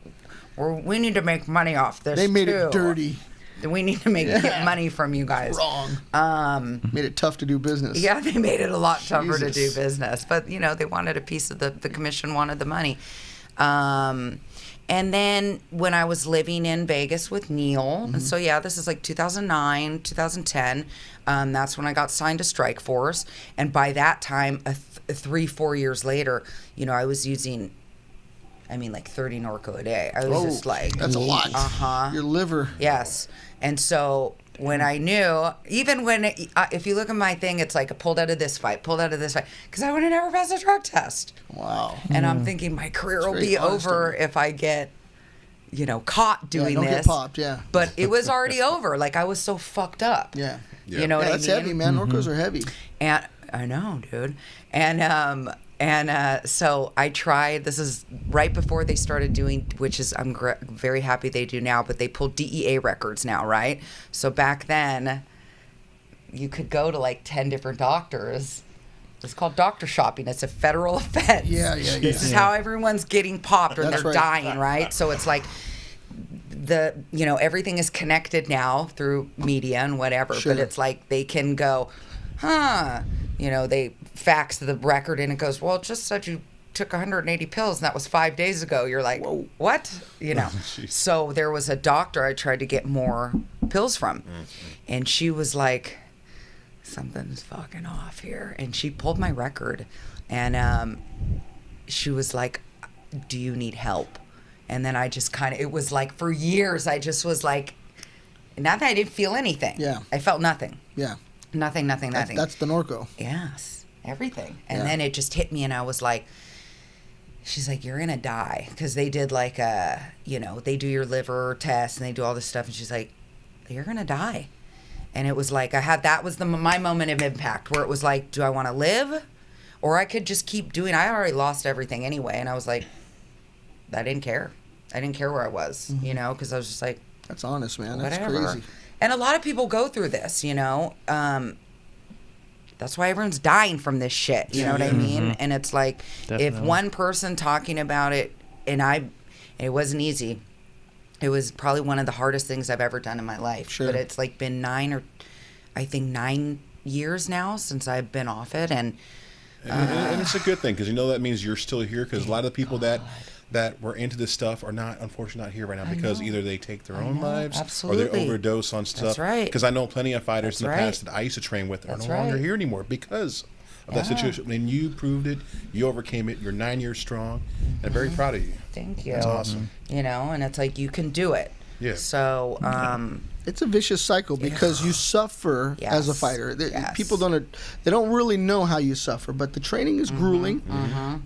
we need to make money off this. They made too. it dirty. We need to get money from you guys. Wrong. Made it tough to do business. Yeah, they made it a lot tougher to do Jesus. business. But, they wanted a piece of the commission wanted the money. And then when I was living in Vegas with Neil, and so, this is like 2009, 2010, that's when I got signed to Strike Force. And by that time, 3-4 years later, I was using, like 30 Norco a day. I was just like... That's a lot. Your liver. Yes. And so when I knew, even when, if you look at my thing, it's like I pulled out of this fight, because I would have never passed a drug test. Wow. And I'm thinking my career will very be honest of over if I get, caught doing don't this. get popped, yeah. But it was already over. Like I was so fucked up. Yeah. You know what I mean? That's heavy, man. Norcos are heavy. And I know, dude. And so I tried. This is right before they started doing, which is I'm very happy they do now. But they pulled DEA records now, right? So back then, you could go to like 10 different doctors. It's called doctor shopping. It's a federal offense. Yeah. This is how everyone's getting popped or That's they're right. dying, right? So it's like everything is connected now through media and whatever. Sure. But it's like they can go, They fax the record and it goes, well, it just said you took 180 pills and that was 5 days ago. You're like, whoa, what? So there was a doctor I tried to get more pills from. And she was like, something's fucking off here. And she pulled my record and she was like, do you need help? And then I just it was like for years, I just was like, not that I didn't feel anything. Yeah. I felt nothing. Yeah. Nothing. That's the Norco. Yes. Everything. And then it just hit me and I was like, she's like, you're going to die. Because they did like they do your liver test and they do all this stuff. And she's like, you're going to die. And it was like, that was my moment of impact where it was like, do I want to live? Or I could just keep doing, I already lost everything anyway. And I was like, I didn't care. I didn't care where I was, because I was just like, that's honest, man. That's whatever. crazy. And a lot of people go through this, that's why everyone's dying from this shit. You know what I mean? And it's like, if one person talking about it, and it wasn't easy. It was probably one of the hardest things I've ever done in my life. Sure. But it's like been 9 years now since I've been off it. And it's a good thing because that means you're still here because a lot of the people that were into this stuff are unfortunately not here right now because either they take their own lives or they overdose on stuff. That's right. Because I know plenty of fighters in the past that I used to train with are no longer here anymore because of that situation. And you proved it. You overcame it. You're 9 years strong. And I'm very proud of you. Thank you. That's awesome. And it's like you can do it. Yeah. So, it's a vicious cycle because you suffer as a fighter. People don't really know how you suffer, but the training is grueling,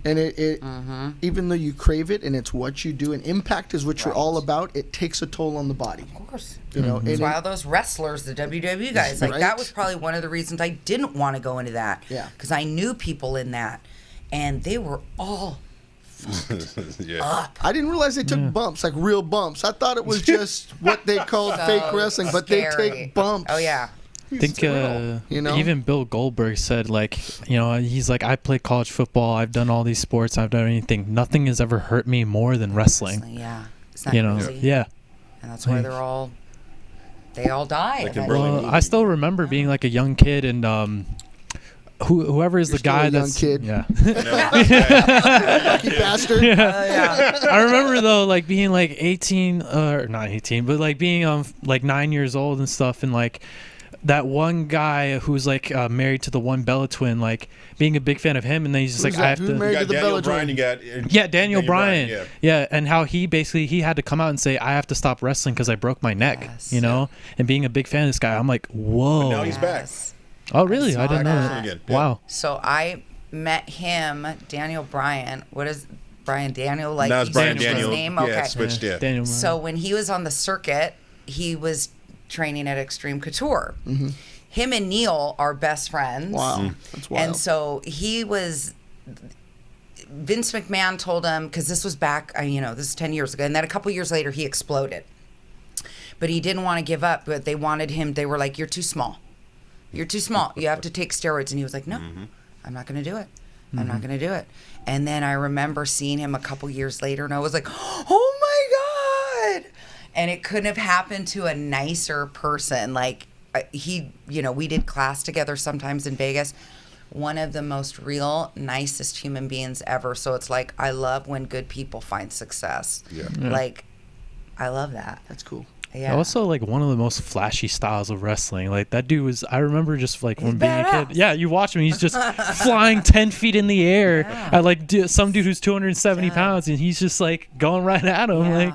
and it even though you crave it and it's what you do, and impact is what you're all about. It takes a toll on the body. Of course, That's why all those wrestlers, the WWE guys, that was probably one of the reasons I didn't want to go into that. Yeah, because I knew people in that, and they were all. Up. I didn't realize they took bumps, like real bumps. I thought it was just what they called fake wrestling, but they take bumps. Oh yeah. I think even Bill Goldberg said he's like, I played college football, I've done all these sports, I've done anything. Nothing has ever hurt me more than wrestling. Yeah. It's not crazy. Yeah. And that's why they all die. Well, I still remember being like a young kid and whoever is the guy that's kid. Yeah. Lucky bastard. Yeah. I remember though, like being like 18 or not 18, but like being like 9 years old and stuff, and like that one guy who's like married to the one Bella twin, like being a big fan of him, and then he's just like, I have to. You got Daniel Bryan, Daniel Bryan. Yeah, and how he had to come out and say, I have to stop wrestling because I broke my neck, and being a big fan of this guy, I'm like, whoa. But now he's back. Oh, really? I didn't know that. Yeah. Wow. So I met him, Daniel Bryan. What is Bryan Daniel? Like, now it's Bryan his Daniel. name? Okay. Yeah, it switched, Daniel so when he was on the circuit, he was training at Extreme Couture. Mm-hmm. Him and Neil are best friends. Wow. That's wild. And so Vince McMahon told him, because this was back, this is 10 years ago, and then a couple years later, he exploded. But he didn't want to give up, but they wanted him, they were like, you're too small. You're too small. You have to take steroids. And he was like, no, I'm not going to do it. I'm not going to do it. And then I remember seeing him a couple years later, and I was like, oh my God. And it couldn't have happened to a nicer person. Like, we did class together sometimes in Vegas. One of the most real, nicest human beings ever. So it's like, I love when good people find success. Yeah. Like, I love that. That's cool. Yeah. Also, like one of the most flashy styles of wrestling. Like that dude was. I remember just like when being a kid. Yeah, you watch him. He's just flying 10 feet in the air at like some dude who's 270 pounds, and he's just like going right at him. Yeah. Like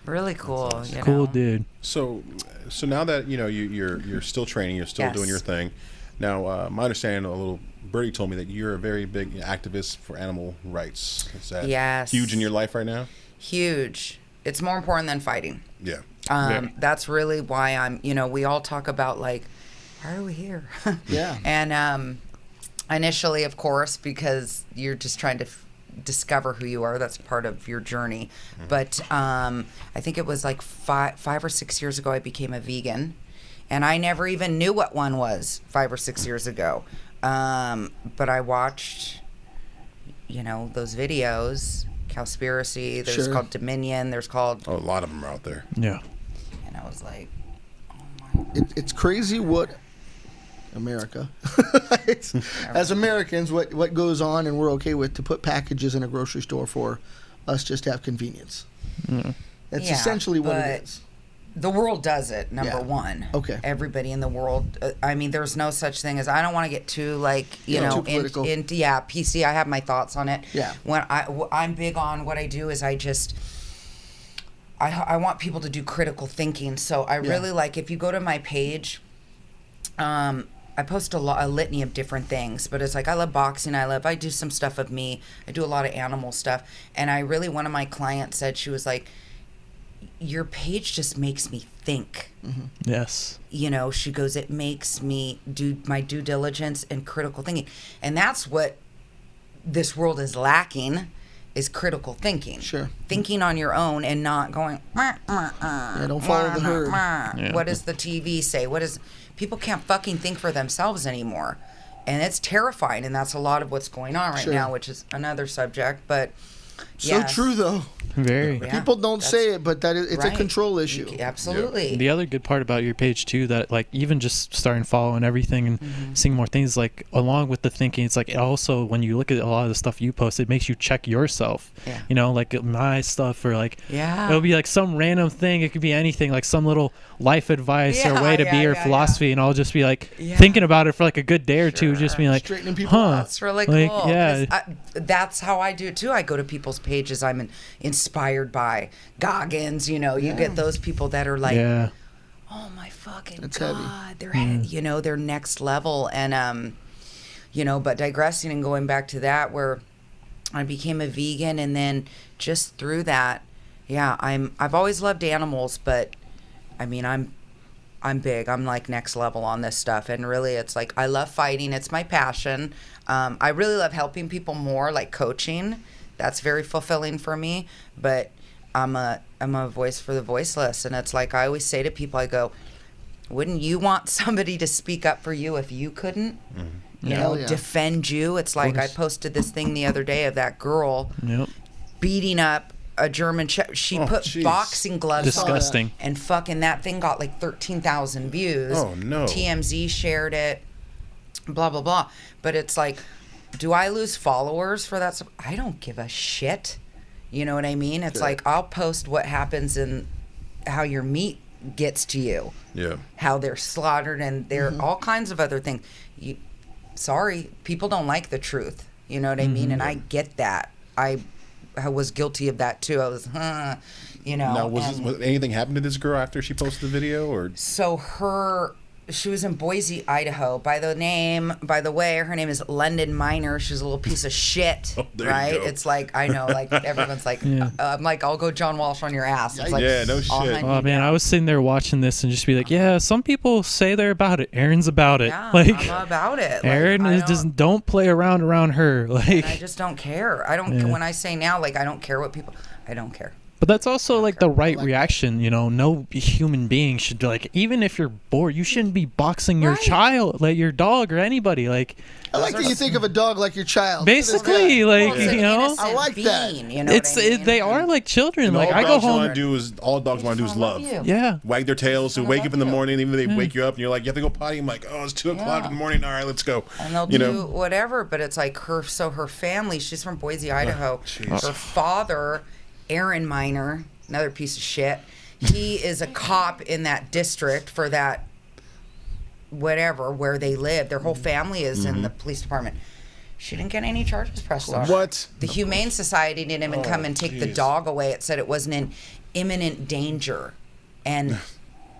really cool. Cool dude. So now that you're still training, you're still doing your thing. Now, my understanding, a little birdie told me that you're a very big activist for animal rights. Is that huge in your life right now? Huge. It's more important than fighting. Yeah. That's really why I'm, we all talk about like, why are we here? Yeah. And initially, of course, because you're just trying to discover who you are. That's part of your journey. Mm-hmm. But I think it was like 5 or 6 years ago, I became a vegan. And I never even knew what one was 5 or 6 years ago. But I watched, those videos. Cowspiracy, there's called Dominion, there's called... Oh, a lot of them are out there. Yeah. And I was like, oh my... It's crazy what America. As Americans, what goes on and we're okay with to put packages in a grocery store for us just to have convenience. That's essentially what it is. The world does it, number one. Okay. Everybody in the world. I mean, there's no such thing as, I don't want to get too, like, you know, too political. PC. I have my thoughts on it. Yeah. When I'm big on what I do is I want people to do critical thinking. So I really like, if you go to my page, I post a litany of different things, but it's like, I love boxing. I do some stuff of me. I do a lot of animal stuff. And one of my clients said, she was like, your page just makes me think. Yes. You know, she goes, it makes me do my due diligence and critical thinking. And that's what this world is lacking, is critical thinking. Sure. Thinking on your own and not going, don't follow the herd. Yeah. What does the TV say? People can't fucking think for themselves anymore. And it's terrifying. And that's a lot of what's going on right now, which is another subject. But So true, though. Very. Yeah, People don't say it, but it's a control issue. Absolutely. The other good part about your page too, that like even just starting following everything and seeing more things, like along with the thinking, it's like it also, when you look at a lot of the stuff you post, it makes you check yourself. Yeah. You know, like my stuff, or like Yeah. it'll be like some random thing. It could be anything, like some little life advice or way to be or philosophy, and I'll just be like thinking about it for like a good day or two, just being like, straightening people huh, out. That's really like, cool. yeah. That's how I do it too. I go to people's pages I'm inspired by. Goggins, you know, you get those people that are like, yeah. oh my fucking That's God, heavy. they're, you know, they're next level. And, you know, but digressing and going back to that, where I became a vegan, and then just through that, I've always loved animals, but I mean, I'm big. I'm like next level on this stuff. And really, it's like, I love fighting. It's my passion. I really love helping people more, like coaching. That's very fulfilling for me. But I'm a voice for the voiceless. And it's like, I always say to people, I go, wouldn't you want somebody to speak up for you if you couldn't? You know, defend you? It's like, I posted this thing the other day of that girl beating up a German she put boxing gloves Disgusting. on, and fucking that thing got like 13,000 views. Oh, no. TMZ shared it, blah blah blah. But it's like, do I lose followers for that? I don't give a shit. You know what I mean? It's like, I'll post what happens in how your meat gets to you. Yeah. How How they're slaughtered, and there all kinds of other things. Sorry, people don't like the truth. You know what I mean? And I get that. I was guilty of that too. I was, you know. Now, was anything happened to this girl after she posted the video, or? So she was in Boise, Idaho. By the way, her name is London Miner. She's a little piece of shit, right? You go. It's like, I know, like everyone's like, I'm like, I'll go John Walsh on your ass. It's like, Yeah, no I'll shit. hunt Oh you man, down. I was sitting there watching this and just be like, yeah, some people say they're about it. Erin's about it. Yeah, Like, I'm about it. Like, Erin I is just don't play around her. and I Like, just don't care. I don't. When I say now, like, I don't care what people. I don't care. but that's also like the right reaction. You know, no human being should, like, even if you're bored, you shouldn't be boxing your child, like your dog or anybody. Like, I like that you think of a dog like your child. basically, like, Well, it's an you know, innocent I like that. being, you know it's what I mean? they are like children. And Like, all I go dogs home. want to do is love. you. Yeah. Wag their tails, so wake up in the morning, even if they wake you up and you're like, you have to go potty. I'm like, oh, it's 2 o'clock in the morning. All right, let's go. And they'll you do know? whatever, but it's like her family, she's from Boise, Idaho. Her father, Erin Miner, another piece of shit, he is a cop in that district for that whatever, where they live. Their whole family is in the police department. She didn't get any charges pressed on her. What? The Humane Society didn't even come and take the dog away. It said it wasn't in imminent danger. And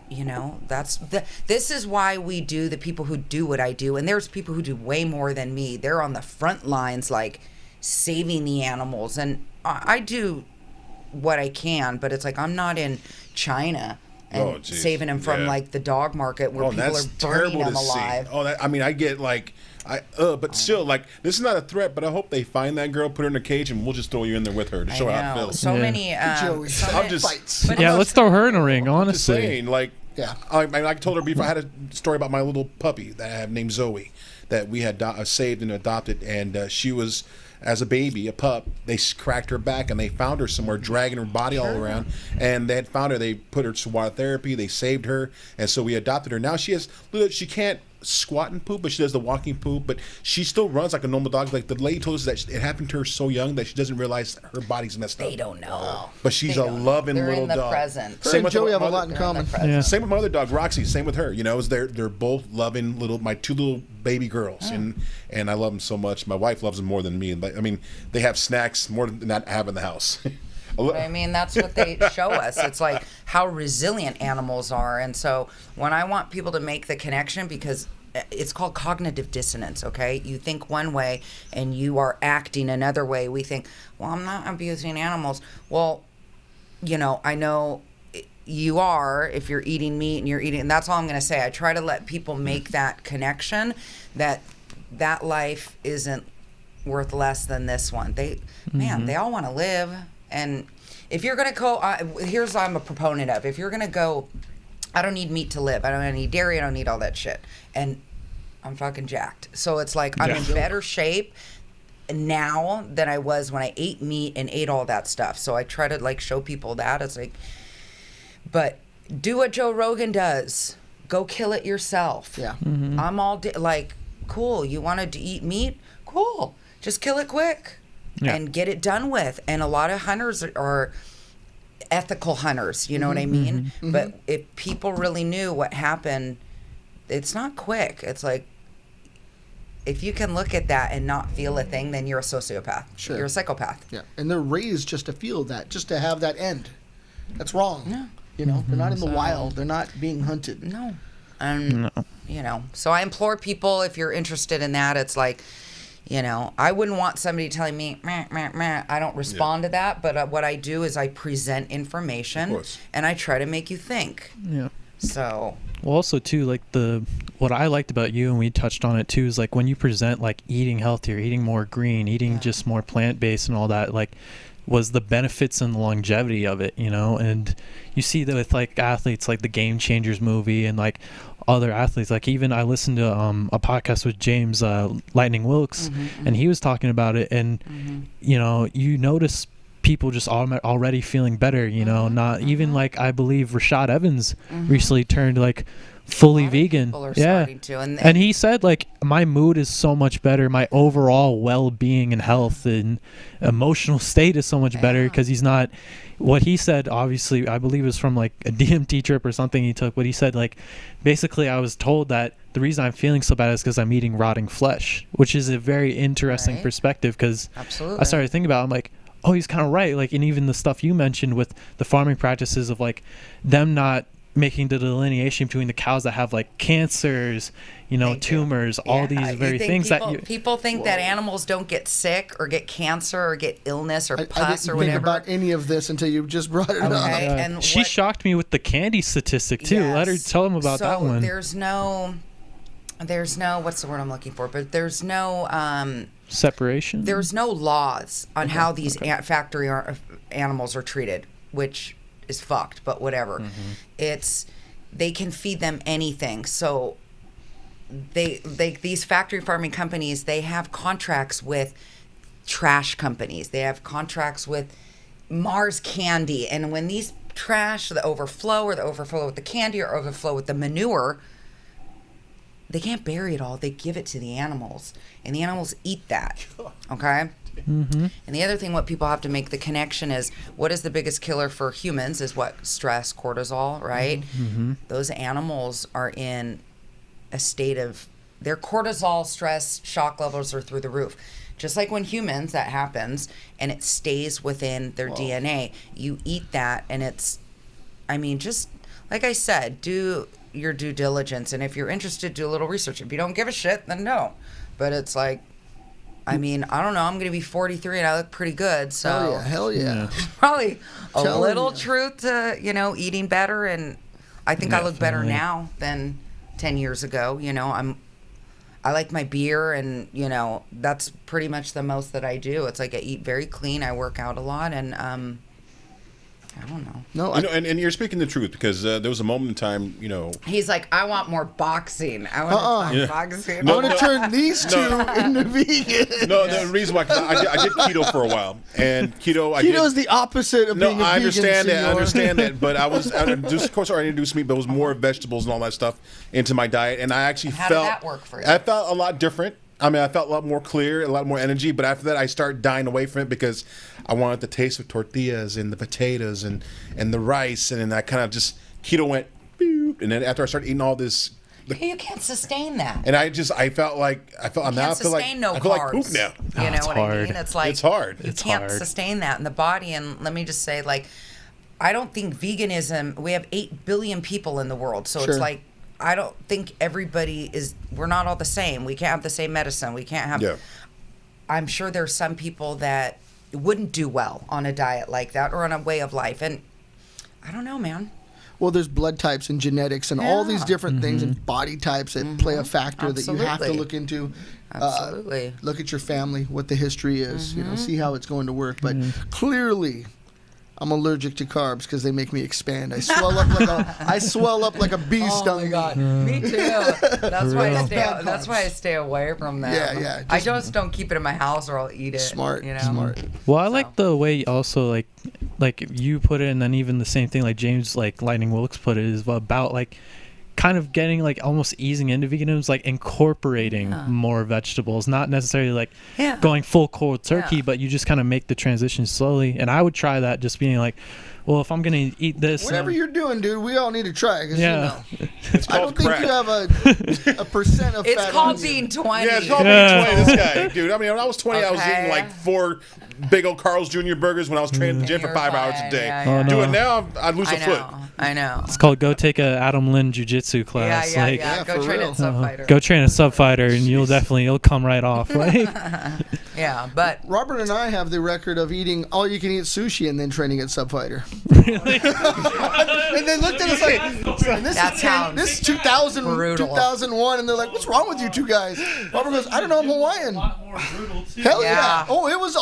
you know, this is why we do, the people who do what I do, and there's people who do way more than me. They're on the front lines, like saving the animals, and I do what I can, but it's like, I'm not in China and saving them from like the dog market where people are burning them alive. I mean, I get like, but still, like, this is not a threat, but I hope they find that girl, put her in a cage, and we'll just throw you in there with her to show how it feels. So many. Joey. I'm just, Fights. But Yeah, let's throw her in a ring, just honestly. saying, like, Yeah. I told her before, I had a story about my little puppy that I have named Zoe that we had saved and adopted, and she was, as a baby, a pup, they cracked her back and they found her somewhere, dragging her body all around, and they had found her. They put her to water therapy, they saved her, and so we adopted her. Now she can't squatting poop, but she does the walking poop. But she still runs like a normal dog. Like the lady told us that it happened to her so young that she doesn't realize her body's messed up. They don't know. But she's They a don't know. loving They're little in the dog. present. Her and with Joey my have a lot in They're common. the present. Yeah. Same with my other dog, Roxy. Same with her. You know, they're both loving my two little baby girls, and I love them so much. My wife loves them more than me. I mean, they have snacks more than I have in the house. But I mean, that's what they show us. It's like how resilient animals are. And so when I want people to make the connection, because it's called cognitive dissonance, okay? You think one way and you are acting another way. We think, well, I'm not abusing animals. Well, you know, I know you are if you're eating meat and you're eating, and that's all I'm going to say. I try to let people make that connection that life isn't worth less than this one. Man, they all want to live. And if you're going to go, here's what I'm a proponent of. If you're going to go, I don't need meat to live. I don't need dairy. I don't need all that shit. And I'm fucking jacked. So it's like I'm in better shape now than I was when I ate meat and ate all that stuff. So I try to like show people that. It's like, but do what Joe Rogan does. Go kill it yourself. Yeah. I'm all like, cool. You wanted to eat meat? Cool. Just kill it quick. Yeah. And get it done with. And a lot of hunters are ethical hunters, you know what I mean? But if people really knew what happened, it's not quick. It's like, if you can look at that and not feel a thing, then you're a sociopath. Sure. You're a psychopath. Yeah, and they're raised just to feel that, just to have that end. That's wrong. Yeah. You know, they're not in the wild. They're not being hunted. No. You know, so I implore people, if you're interested in that, it's like, you know, I wouldn't want somebody telling me, meh, meh, meh. I don't respond to that. But what I do is I present information and I try to make you think. Yeah. So. Well, also too, like what I liked about you, and we touched on it too, is like when you present like eating healthier, eating more green, eating just more plant-based and all that, like was the benefits and the longevity of it, you know. And you see that with like athletes like the Game Changers movie and like other athletes, like even I listened to a podcast with James Lightning Wilkes, and he was talking about it, and you know, you notice people just already feeling better, you know, not even like I believe Rashad Evans recently turned like fully vegan. And he said like my mood is so much better, my overall well-being and health and emotional state is so much better because he's not, what he said, obviously I believe it was from like a DMT trip or something he took, but he said like basically I was told that the reason I'm feeling so bad is because I'm eating rotting flesh, which is a very interesting perspective, because I started thinking about it, I'm like, oh, he's kind of right. Like, and even the stuff you mentioned with the farming practices of like them not making the delineation between the cows that have like cancers, you know, tumors, all these very things that people think that animals don't get sick or get cancer or get illness or pus or whatever. I didn't think about any of this until you just brought it up. And she shocked me with the candy statistic too. Let her tell him about that one. There's no what's the word I'm looking for? But there's no separation. There's no laws on how these factory animals are treated, which is fucked, but whatever. It's, they can feed them anything. So these factory farming companies, they have contracts with trash companies. They have contracts with Mars Candy. And when these trash, the overflow with the candy or overflow with the manure, they can't bury it all. They give it to the animals, and the animals eat that. Okay? And the other thing, what people have to make the connection is, what is the biggest killer for humans is what? Stress, cortisol, right? Those animals are in a state of, their cortisol, stress, shock levels are through the roof. Just like when humans, that happens, and it stays within their DNA. You eat that, and it's, I mean, just like I said, do your due diligence, and if you're interested, do a little research. If you don't give a shit, then no. But it's like, I mean, I don't know, I'm gonna be 43 and I look pretty good, so hell yeah. Probably a little truth to, you know, eating better, and I think I look better now than 10 years ago. You know, I like my beer, and you know, that's pretty much the most that I do. It's like I eat very clean, I work out a lot, and I I don't know. No, and you're speaking the truth because there was a moment in time, He's like, I want more boxing. I want to talk boxing. I want to turn these two into vegan. No, the reason why, 'cause I did keto for a while, and Keto's the opposite of being a vegan. I understand that. I senor. understand that, but of course, I introduced meat, but it was more vegetables and all that stuff into my diet, and I actually How felt did that work for you? I felt a lot different. I mean, I felt a lot more clear, a lot more energy, but after that, I started dying away from it because I wanted the taste of tortillas and the potatoes and the rice, and then I kind of just keto went, boop, and then after I started eating all this. You can't sustain that. And I felt like You can't sustain no I feel like carbs. poop now. You know it's what I hard. mean? It's like It's hard. You It's can't hard. sustain that in the body. And let me just say, like, I don't think veganism. We have 8 billion people in the world, so Sure. it's like I don't think everybody is. We're not all the same. We can't have the same medicine. We can't have. Yeah. I'm sure there's some people that wouldn't do well on a diet like that or on a way of life, and I don't know, man. Well, there's blood types and genetics and all these Yeah. different things and body types that play a factor that you have to Absolutely. look into. Absolutely. Look at your family, what the history is, see how it's going to work. But clearly, I'm allergic to carbs because they make me expand. I swell up like a bee stung. Oh my God, me too. That's why I real. stay. Bad That's why I stay away from them. Yeah. I just don't keep it in my house or I'll eat it. Smart, You know? smart. Well, I like the way also like you put it, and then even the same thing like James like Lightning Wilkes put it is about like kind of getting like almost easing into veganism, like incorporating more vegetables, not necessarily like Yeah. going full cold turkey, Yeah. but you just kind of make the transition slowly. And I would try that, just being like, well, if I'm gonna eat this, Whatever you're doing, dude, we all need to try. 'Cause, yeah, It's I called don't think crack. you have a percent of It's fat called in you. being 20. Yeah, it's called Yeah. being 20. This guy, dude. I mean, when I was 20, I was Okay. eating like 4 big old Carl's Jr. burgers when I was training at the gym for You're 5 hours a fine. day. Yeah, Oh, yeah. no. Do it now, I'd lose I a foot. know. I know. it's called go take a Adam Lin jiu-jitsu class. Yeah, like, Yeah, Go for train real. at Sub Fighter. go train a sub fighter, and you'll come right off. Like, Yeah, but Robert and I have the record of eating all you can eat sushi and then training at Sub Fighter. And they looked at us like, and this That is sounds this is 2000, brutal. 2001, and they're like, "What's wrong with you two guys?" Robert goes, "I don't know, I'm Hawaiian." Hell yeah! Yeah. Oh, it was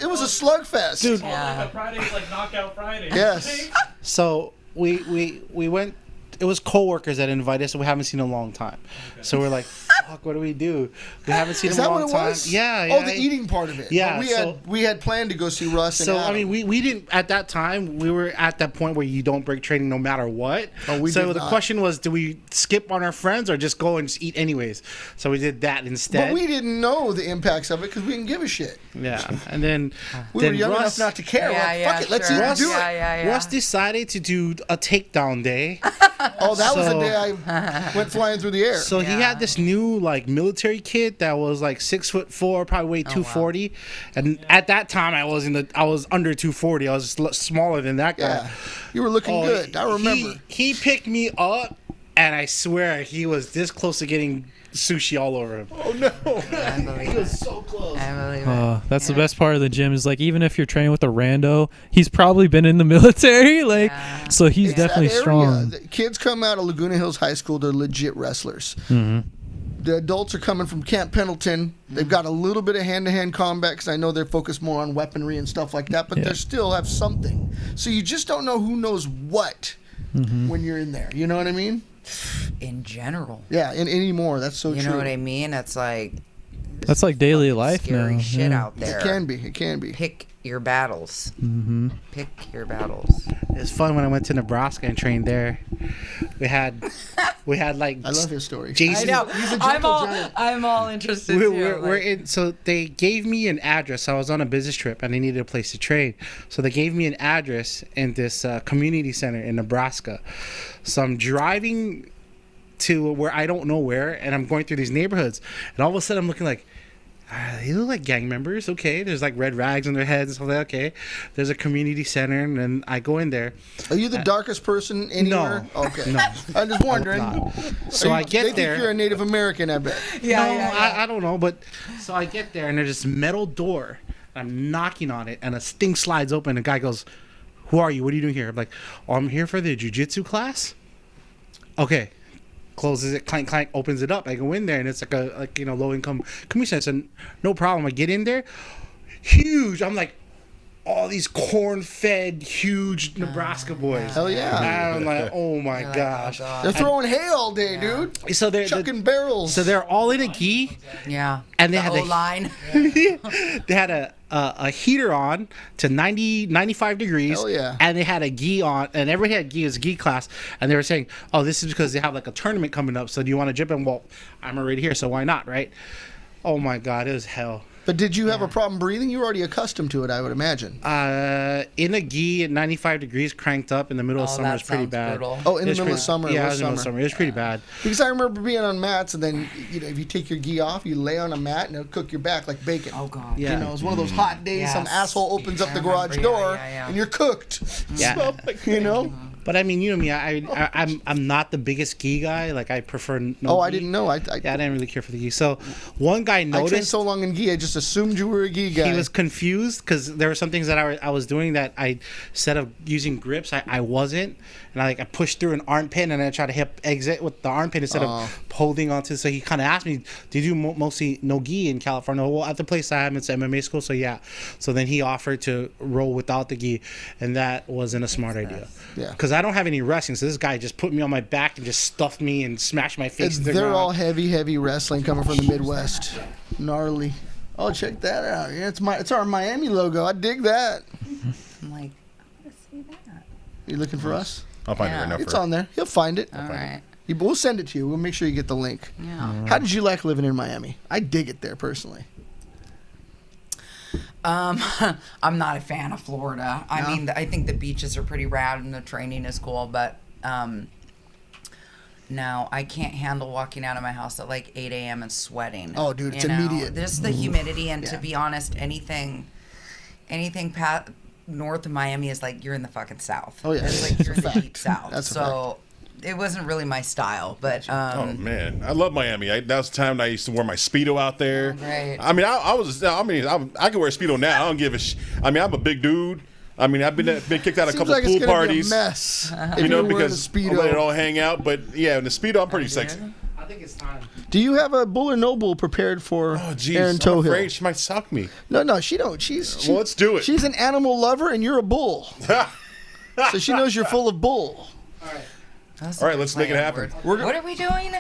it was a slugfest, Dude. yeah. Friday's like knockout Friday. Yes. So we went. It was coworkers that invited us, and we haven't seen in a long time. So we're like, "Fuck, what do we do? We haven't seen Is in a that long what it time." was? Yeah. Oh, the eating part of it. Yeah, But we had planned to go see Russ. And So I Adam. mean, we didn't at that time. We were at that point where you don't break training no matter what. Oh, we so did the not. question was, do we skip on our friends or just go and just eat anyways? So we did that instead. But we didn't know the impacts of it because we didn't give a shit. Yeah, and then We then were young Russ, enough not to care. Yeah, Like, yeah, fuck it, let's sure. either do Yeah, it. yeah, yeah. Russ decided to do a takedown day. Oh, that was the So- day I went flying through the air. So he Yeah. had this new like military kid that was like 6'4", probably weighed 240, and at that time I was under 240. I was just smaller than that guy. Yeah, you were looking good. I remember. He picked me up, and I swear he was this close to getting sushi all over him. Oh, no. I believe it. So close. I believe it. That's the best part of the gym is like even if you're training with a rando, he's probably been in the military, like Yeah. so he's It's that definitely area. strong. The kids come out of Laguna Hills High School. They're legit wrestlers. The adults are coming from Camp Pendleton. They've got a little bit of hand-to-hand combat because I know they're focused more on weaponry and stuff like that, but they still have something. So you just don't know who knows what when you're in there. You know what I mean? In general. Yeah, and anymore. That's so You true. know what I mean? It's like That's like daily life scary now. shit yeah. out there. It can be. It can be. Pick your battles. Mm-hmm. Pick your battles. It's fun when I went to Nebraska and trained there. We had like I love his story. Jason. He's a gentle giant. I'm all interested We're in. So they gave me an address. I was on a business trip and I needed a place to train. So they gave me an address in this community center in Nebraska. So I'm driving to where I don't know where, and I'm going through these neighborhoods, and all of a sudden I'm looking like, they look like gang members. Okay, there's like red rags on their heads and stuff like that. Okay, there's a community center, and then I go in there. Are you the darkest person anywhere? No. Okay. No. I'm just wondering. So I They get think there. you're a Native American, I bet. I don't know, but so I get there and there's this metal door. I'm knocking on it and a thing slides open. And the guy goes, "Who are you? What are you doing here?" I'm like, "Oh, I'm here for the jiu-jitsu class." Okay. Closes it, clank, clank, opens it up. I go in there and it's like low income community. I said, "No problem." I get in there, huge. I'm like, all these corn-fed, huge Nebraska boys. Hell yeah. And I'm like, oh my You're like, gosh. oh, God. They're throwing hay all day, dude. So they're Chucking barrels. So they're all in a gi, Yeah. and they the had whole line. they had a heater on to 95 degrees. Hell yeah. And they had a gi on, and everybody had gi as a gi class, and they were saying, oh, this is because they have like a tournament coming up, so do you want to jump in? Well, I'm already here, so why not, right? Oh my God, it was hell. But did you have a problem breathing? You were already accustomed to it, I would imagine. In a gi at 95 degrees cranked up in the middle of summer that is pretty sounds bad. brutal. Oh, in the It's middle of summer. Yeah, it in was the middle of summer. It was pretty bad. Because I remember being on mats, and then if you take your gi off, you lay on a mat, and it'll cook your back like bacon. Oh, God. Yeah. You know, it's one of those hot days. Some Yes. asshole opens up I the garage remember, door, yeah. and you're cooked. Yeah. You know? But I mean, you know me, I'm not the biggest gi guy. Like I prefer no Oh, I gi. didn't know. Yeah, I didn't really care for the gi. So one guy I trained noticed so long in gi, I just assumed you were a gi guy. he was confused because there were some things that I was doing that I, instead of using grips, I wasn't. And I pushed through an armpit and I tried to hip exit with the armpit instead of holding onto. So he kind of asked me, "Did you mostly no gi in California?" Well, at the place I am, it's MMA school, so yeah. So then he offered to roll without the gi, and that wasn't a smart idea. Yeah. Because I don't have any wrestling, so this guy just put me on my back and just stuffed me and smashed my face. And to the they're ground. all heavy wrestling coming from the Midwest. Gnarly. Oh, check that out. Yeah, it's our Miami logo. I dig that. I'm like, let's see that. You looking for us? I'll find it Yeah. right now. It's for on there. He'll find it. All right. We'll send it to you. We'll make sure you get the link. Yeah. How did you like living in Miami? I dig it there personally. I'm not a fan of Florida. I No? mean, I think the beaches are pretty rad and the training is cool, but no, I can't handle walking out of my house at like 8 a.m. and sweating. Oh, dude, it's You know, immediate. There's the humidity, and Yeah. to be honest, anything north of Miami is like you're in the fucking south. Oh, yeah. It's like you're in the Fact. deep south. That's a so it wasn't really my style, but Oh man, I love Miami. That was the time I used to wear my Speedo out there. Oh, right. I mean, I can wear a Speedo now. I don't give a I mean, I'm a big dude. I mean, I've been kicked out of a Seems couple like it's pool gonna parties. be a mess. If You know, you're wearing a because I let it all hang out. But yeah, in the Speedo, I'm pretty sexy. I think it's time. Do you have a bull or no bull prepared for Oh jeez, Erin I'm Toughill? afraid she might suck me. No, she don't. Well, let's do it. She's an animal lover, and you're a bull, so she knows you're full of bull. that's All a right, good let's make it plan happen. word. What are we doing?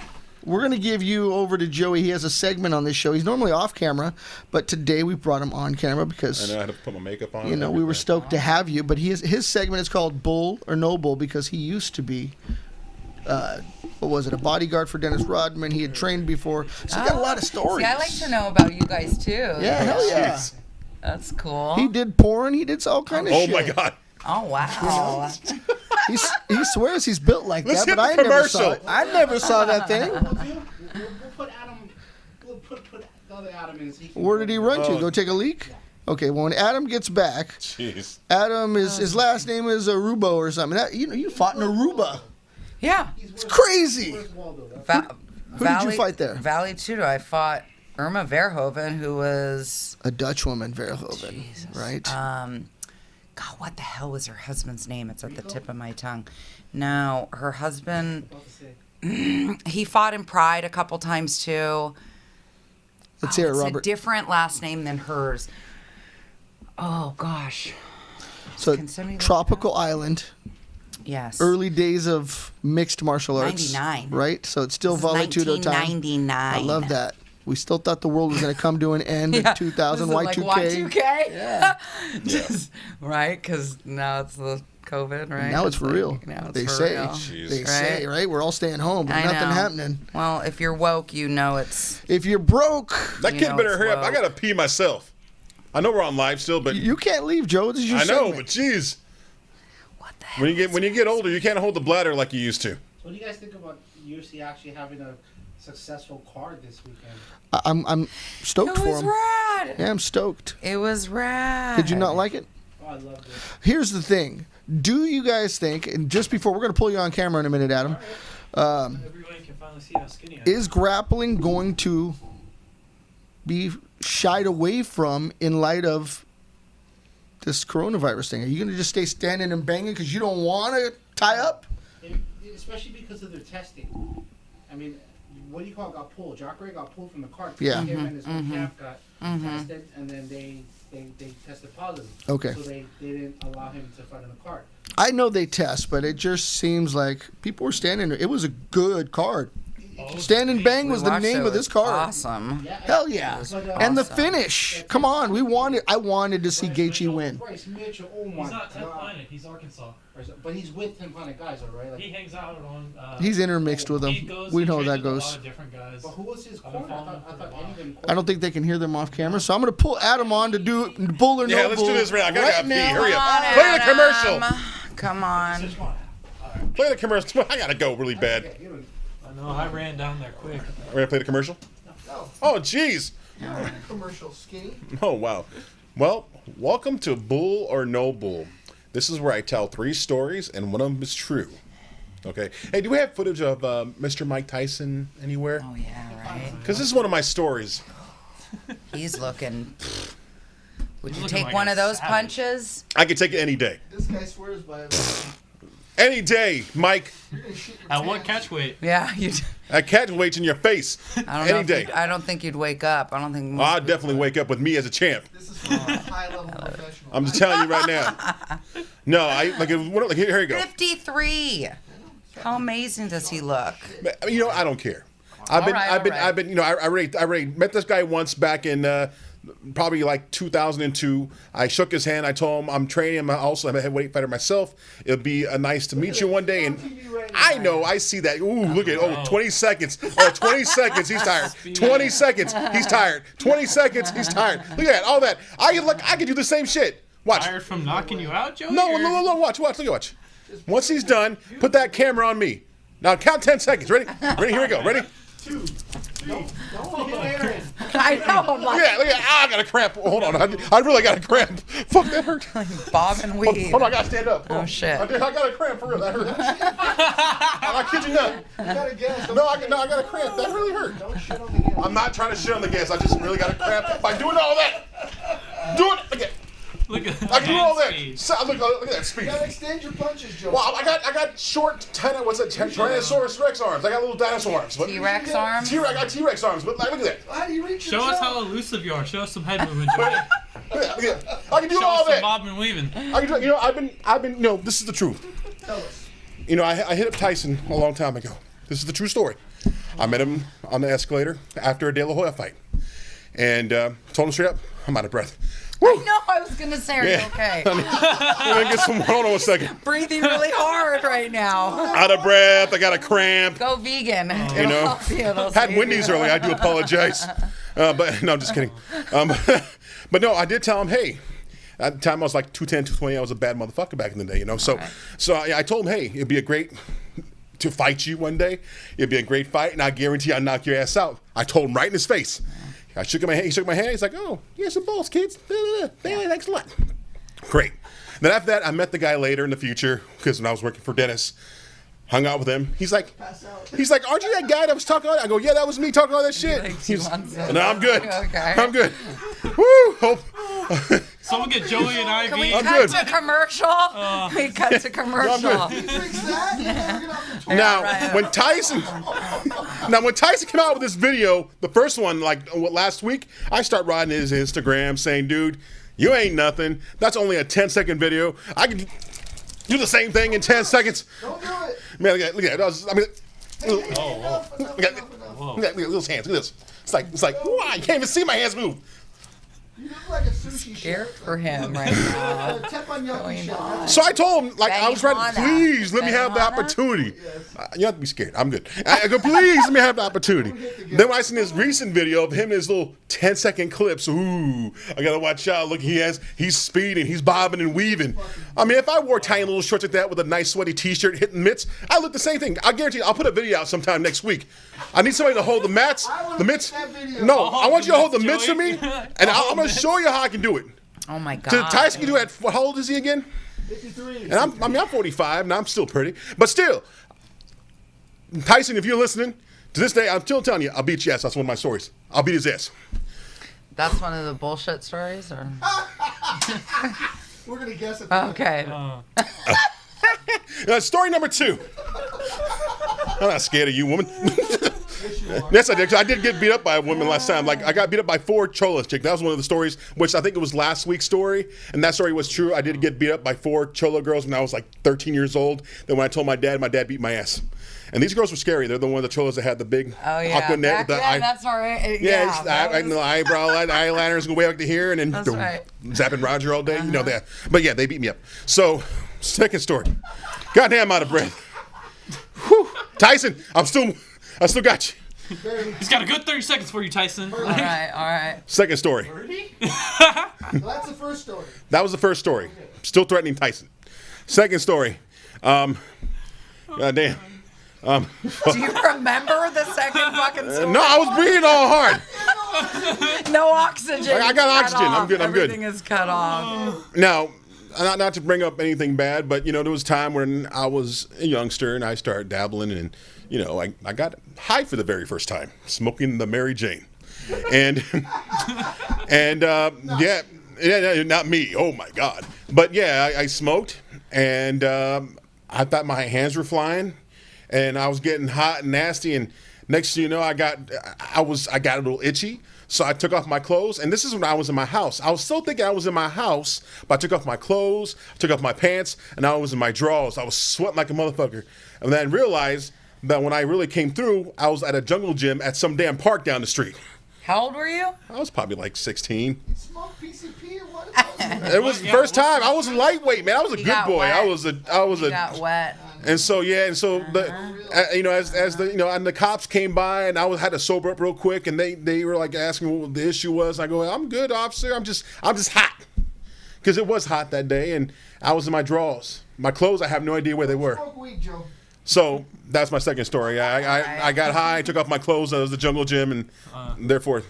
We're gonna give you over to Joey. He has a segment on this show. He's normally off camera, but today we brought him on camera I because know I had to put my makeup on. you know we were stoked to have you. But his segment is called Bull or No Bull because he used to be. What was it? A bodyguard for Dennis Rodman. He had trained before, so he got a lot of stories. See, I like to know about you guys too. Yeah, hell yeah. Jeez. That's cool. He did porn. He did all kind of Oh shit. my God. Oh wow. He swears he's built like Let's that, hit but I the never saw commercial. it. I never saw that thing. We'll put Adam. We'll put the other Adam in. So he can Where did he run to? Oh. Go take a leak? Okay, well, when Adam gets back, Jeez. Adam is his last name is Aruba or something. That, you fought in Aruba. Yeah. It's crazy. Who did you fight there? Valley Tudo. I fought Irma Verhoeven, who was A Dutch woman, Verhoeven, right? God, what the hell was her husband's name? It's at the tip of my tongue. No, her husband. He fought in Pride a couple times too. Let's hear it, It's a Robert. different last name than hers. Oh gosh. So, Can somebody look tropical island, Yes. early days of mixed martial arts. 99. Right? So it's still Vale Tudo time. 1999. I love that. We still thought the world was going to come to an end in 2000, Was it Y2K. like Y2K? Yeah. Just, right? Because now it's the COVID, right? Now it's for like, real. now it's They for say. real. Jeez. They say, right? We're all staying home, but I nothing know. happening. Well, if you're woke, you know it's. If you're broke, That You kid know better it's hurry up. I woke. gotta pee myself. I know we're on live still, but you can't leave, Joe. This is your I know, segment. but jeez. What the hell? When you get older, you can't hold the bladder like you used to. What do you guys think about UFC actually having a successful card this weekend? I'm stoked It for was him. rad. Yeah, I'm stoked. It was rad. Did you not like it? Oh, I love this. Here's the thing. Do you guys think, and just before, we're going to pull you on camera in a minute, Adam, Everybody can finally see how skinny I am. is grappling going to be shied away from in light of this coronavirus thing? Are you going to just stay standing and banging because you don't want to tie up? Especially because of their testing. I mean, what do you call it, got pulled. Jacare got pulled from the cart. Yeah. Him and his whole camp got tested, and then they tested positive. Okay. So they didn't allow him to fight in the cart. I know they test, but it just seems like people were standing there. It was a good card. Stand and Bang was the Watched name it. of this card. Awesome. Hell yeah. And the finish. Come on. I wanted to see Gaethje win. Bryce Mitchell, oh my He's not 10th God. Planet. He's Arkansas. But he's with 10 Planet guys, all right? Like, He hangs out on. He's intermixed with he them. goes- We he know how trains that with a lot goes. of different guys. but who was his I've been corner? I following thought him for a Eddie while. didn't I don't think they can hear them off camera, so I'm going to pull Adam on to do Bull or No Yeah, let's Bull do this right now. I gotta pee. now. Hurry Come up. on, Play the commercial. Adam. Come on. Play the commercial. I gotta go really bad. I know. I ran down there quick. We're gonna play the commercial. Oh, jeez. Commercial skinny. Oh, wow. Well, welcome to Bull or No Bull. This is where I tell 3 stories, and one of them is true. Okay. Hey, do we have footage of Mr. Mike Tyson anywhere? Oh yeah, right. Because this is one of my stories. He's looking. Would you looking take like one a of those savage. punches? I could take it any day. This guy swears by it. Any day, Mike. At what catch weight? Yeah, you. I catch weights in your face. I don't know. Any if day. you'd- I don't think you'd wake up. I don't think. most I'll people definitely wake up with me as a champ. This is from a high-level professional. I'm just telling you right now. No, here you go. 53. How amazing does he look? You know, I don't care. All right. I've been. You know, I already met this guy once back in probably like 2002. I shook his hand. I told him I'm training him. Also, I'm a heavyweight fighter myself. It'll be nice to meet you one day. And I know, I see that. Ooh, look at 20 seconds. Oh, 20 seconds. He's tired. 20 seconds. He's tired. 20 seconds. He's tired. Look at that. All that. I could do the same shit. Watch. Tired from knocking you out, Joey? No, or- watch. Look at watch. Once he's done, put that camera on me. Now count 10 seconds. Ready? Here we go. Ready? 2. Don't hit Aaron. I know. I'm like Look at I got a cramp. Hold on. I really got a cramp. Fuck, that hurt. bob and weave. Hold on, I gotta stand up. Oh, shit. I got a cramp for real. That hurt. I kid you not. You got a gas. No, I got a cramp. That really hurt. Don't shit on the gas. I'm not trying to shit on the gas. I just really got a cramp by doing all that. Do it again. Look at I can do all that. speed. Look at that speed. You gotta extend your punches, Joe. Well, I got short Tyrannosaurus Rex arms. I got little dinosaur arms. But T-Rex arms. I got T-Rex arms. But like, look at that. How do you reach Show your us toe? how elusive you are. Show us some head movement, Joey. Look at that. I can do Show all us some that. bobbing and weaving. I can do, you know, I've been. No, this is the truth. Tell us. You know, I hit up Tyson a long time ago. This is the true story. I met him on the escalator after a De La Hoya fight, and told him straight up, I'm out of breath. Woo! I know. I was gonna say, are you okay? Let me get some. Hold on one second. Breathing really hard right now. Out of breath. I got a cramp. Go vegan. It'll You know, help you. It'll had save Wendy's you. early. I do apologize. But no, I'm just kidding. But no, I did tell him, hey. At the time I was like 210, 220. I was a bad motherfucker back in the day, you know. So, I told him, hey, it'd be a great to fight you one day. It'd be a great fight, and I guarantee I'll knock your ass out. I told him right in his face. I shook my hand. He shook my hand. He's like, oh, you some balls, kids. Thanks a lot. Great. Then after that, I met the guy later in the future because when I was working for Dennis, hung out with him. He's like, aren't you that guy that was talking all that? I go, yeah, that was me talking all that shit. No, I'm good. Okay. I'm good. Woo! Hope. Someone get Joey an IV. Can we I'm cut good. to commercial? We cut to commercial. Now, when Tyson came out with this video, the first one, like last week, I start riding his Instagram saying, dude, you ain't nothing. That's only a 10-second video. I can do the same thing in 10 seconds. Don't do it. Man, look at that. I mean, look at those hands. Look at this. It's like, wow, you can't even see my hands move. You look like a sushi Scared chef. for him right now. Teppanyaki chef. So I told him, like, I was ready. Benihana. Please let me have the Benihana? opportunity. You don't have to be scared. I'm good. I go, please let me have the opportunity. Then when I seen this recent video of him in his little 10-second clips, ooh, I gotta watch out. Look, he's speeding, he's bobbing and weaving. I mean, if I wore tiny little shorts like that with a nice sweaty T-shirt hitting mitts, I look the same thing. I guarantee you, I'll put a video out sometime next week. I need somebody to hold the mitts. The mitts. No, I want you to hold the mitts for me, and I'm gonna show you how I can do it. Oh my God. So Tyson can do it. How old is he again? 53. And I'm 45 and I'm still pretty. But still, Tyson, if you're listening, to this day, I'm still telling you, I'll beat your ass. That's one of my stories. I'll beat his ass. That's one of the bullshit stories, or We're gonna guess it. okay. Story number 2. I'm not scared of you, woman. Yes, I did. 'Cause I did get beat up by a woman last time. Like I got beat up by 4 cholas, chick. That was one of the stories, which I think it was last week's story, and that story was true. I did get beat up by 4 chola girls when I was like 13 years old. Then when I told my dad beat my ass. And these girls were scary. They're the one of the cholas that had the big aqua net. That's all right. The eyebrow eyeliners go way up to here, and then zapping Roger all day. You know that. But yeah, they beat me up. So, second story. Goddamn, I'm out of breath. Whew. Tyson, I still got you. He's got a good 30 seconds for you, Tyson. All right. Second story. That's the first story. That was the first story. Still threatening Tyson. Second story. Goddamn. Do you remember the second fucking story? No, I was breathing all hard. No oxygen. I got oxygen. I'm good. Everything is cut off. Now, not to bring up anything bad, but there was a time when I was a youngster and I started dabbling, and I got high for the very first time, smoking the Mary Jane, and not me. Oh my God! But yeah, I smoked, and I thought my hands were flying. And I was getting hot and nasty, and next thing you know, I got a little itchy, so I took off my clothes. And this is when I was in my house. I was still thinking I was in my house, but I took off my clothes, took off my pants, and I was in my drawers. I was sweating like a motherfucker. And then I realized that when I really came through, I was at a jungle gym at some damn park down the street. How old were you? I was probably like 16. You smoked PCP or what? It was the first time. I was lightweight, man. I was a good boy. Wet. I was You got wet. And so as the cops came by, and I had to sober up real quick, and they were like asking what the issue was. I go, I'm good, officer. I'm just hot, because it was hot that day, and I was in my drawers. My clothes, I have no idea where they were. Smoke weed, Joe. So that's my second story. I got high, took off my clothes. I was the jungle gym, and therefore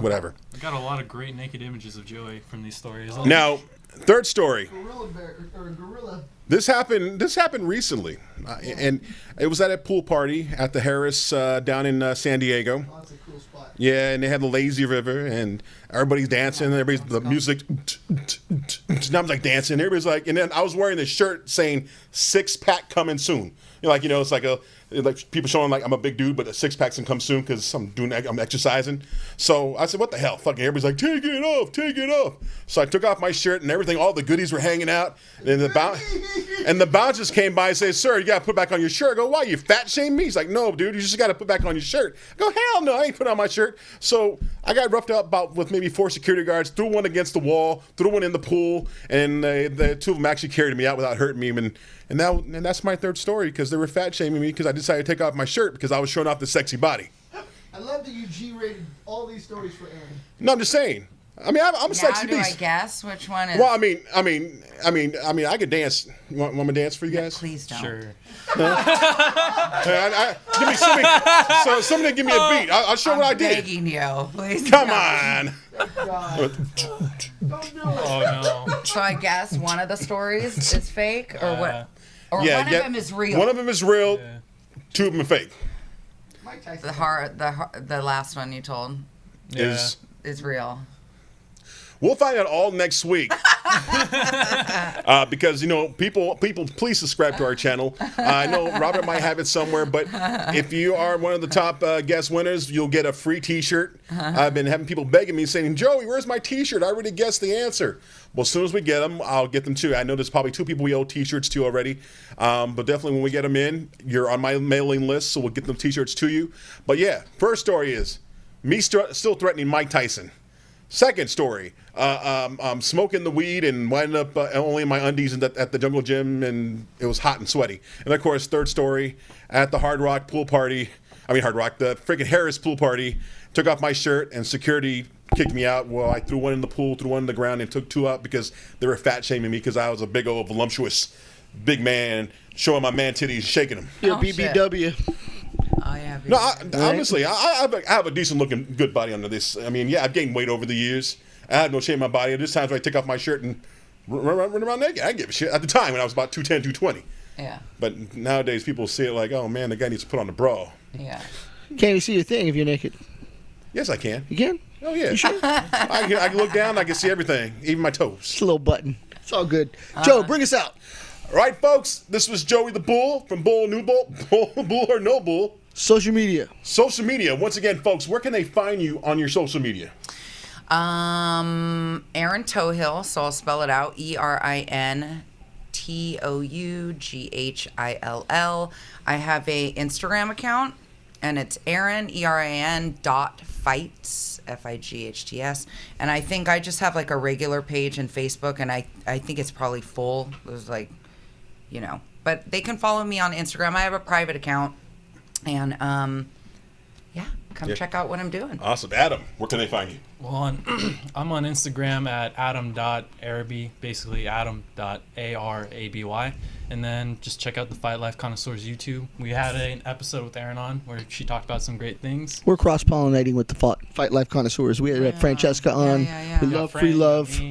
whatever. I got a lot of great naked images of Joey from these stories. Now, third story. Gorilla bear or gorilla. This happened recently, and it was at a pool party at the Harris down in San Diego. Oh, that's a cool spot. Yeah, and they had the lazy river, and everybody's dancing, and the music. And I was like dancing. Everybody's like, and then I was wearing this shirt saying "6-pack coming soon." It's like people showing like I'm a big dude, but the 6-pack's gonna come soon because I'm exercising. So I said, what the hell? Fucking everybody's like, take it off. So I took off my shirt and everything. All the goodies were hanging out. And the bouncers came by and said, sir, you gotta put back on your shirt. I go, why, you fat shame me? He's like, no, dude, you just gotta put back on your shirt. I go, hell no, I ain't put on my shirt. So I got roughed up with maybe 4 security guards, threw one against the wall, threw one in the pool, and the 2 of them actually carried me out without hurting me. And that's my third story, because they were fat shaming me because I decided to take off my shirt because I was showing off the sexy body. I love that you G-rated all these stories for Erin. No, I'm just saying. I mean, I'm a sexy Now do beast. I guess which one is? Well, I mean, I could dance. You want me to dance for you guys? Please don't. Sure. Somebody give me a beat. I'll show what I did. Begging you, please. Come on. God. Don't do it. Oh no. So I guess one of the stories is fake, or what? Or Yeah, one of them is real. One of them is real. Yeah. 2 of them are fake. Mike Tyson. The last one you told Is is real. We'll find out all next week. Because, people, please subscribe to our channel. I know Robert might have it somewhere, but if you are one of the top guest winners, you'll get a free T-shirt. I've been having people begging me, saying, Joey, where's my T-shirt? I already guessed the answer. Well, as soon as we get them, I'll get them too. I know there's probably 2 people we owe T-shirts to already. But definitely when we get them in, you're on my mailing list, so we'll get them T-shirts to you. But yeah, first story is me still threatening Mike Tyson. Second story, smoking the weed and winding up only in my undies at the jungle gym, and it was hot and sweaty. And of course, third story, at the the freaking Harris pool party, took off my shirt and security kicked me out. Well, I threw one in the pool, threw one in the ground, and took 2 out because they were fat shaming me because I was a big old voluptuous big man showing my man titties, shaking them. You're Oh, BBW. Oh yeah. No, honestly, I have a decent looking, good body under this. I mean, yeah, I've gained weight over the years. I have no shame in my body. There's times where I take off my shirt and run around naked. I didn't give a shit. At the time, when I was about 210, 220. Yeah. But nowadays, people see it like, oh man, the guy needs to put on a bra. Yeah. Can't you see your thing if you're naked? Yes, I can. You can? Oh yeah. I can look down. I can see everything, even my toes. Just a little button. It's all good. Joe, bring us out. All right, folks. This was Joey the Bull from Bull New Bull. Bull or No Bull. Social media. Social media. Once again, folks, where can they find you on your social media? Erin Toughill, so I'll spell it out, ErinToughill. I have a Instagram account, and it's Erin, ERIN.fights, FIGHTS. And I think I just have like a regular page in Facebook, and I think it's probably full. It was like, but they can follow me on Instagram. I have a private account, and come check out what I'm doing. Awesome. Adam, where can they find you? Well, I'm on Instagram at adam.araby, basically adam.araby. And then just check out the Fight Life Connoisseurs YouTube. We had an episode with Erin on where she talked about some great things. We're cross-pollinating with the Fight Life Connoisseurs. We had Francesca on. Yeah. We love free love.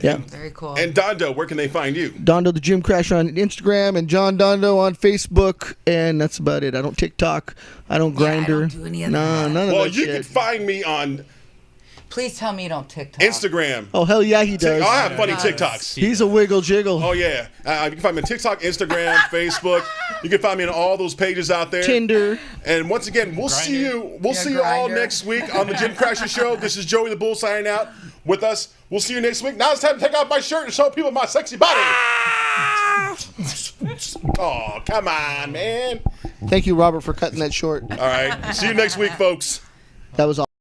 Yeah. Very cool. And Dondo, where can they find you? Dondo the Gym Crasher on Instagram and John Dondo on Facebook, and that's about it. I don't TikTok. I don't Grinder. I don't do any of None of Well, that you shit. can find me on Please tell me you don't TikTok. Instagram. Oh, hell yeah, he does. I have funny TikToks. He's a wiggle jiggle. Oh, yeah. You can find me on TikTok, Instagram, Facebook. You can find me on all those pages out there. Tinder. And once again, we'll see you all Grindr. next week on the Gym Crasher Show. This is Joey the Bull signing out with us. We'll see you next week. Now it's time to take off my shirt and show people my sexy body. Oh, come on, man. Thank you, Robert, for cutting that short. All right. See you next week, folks. That was awesome.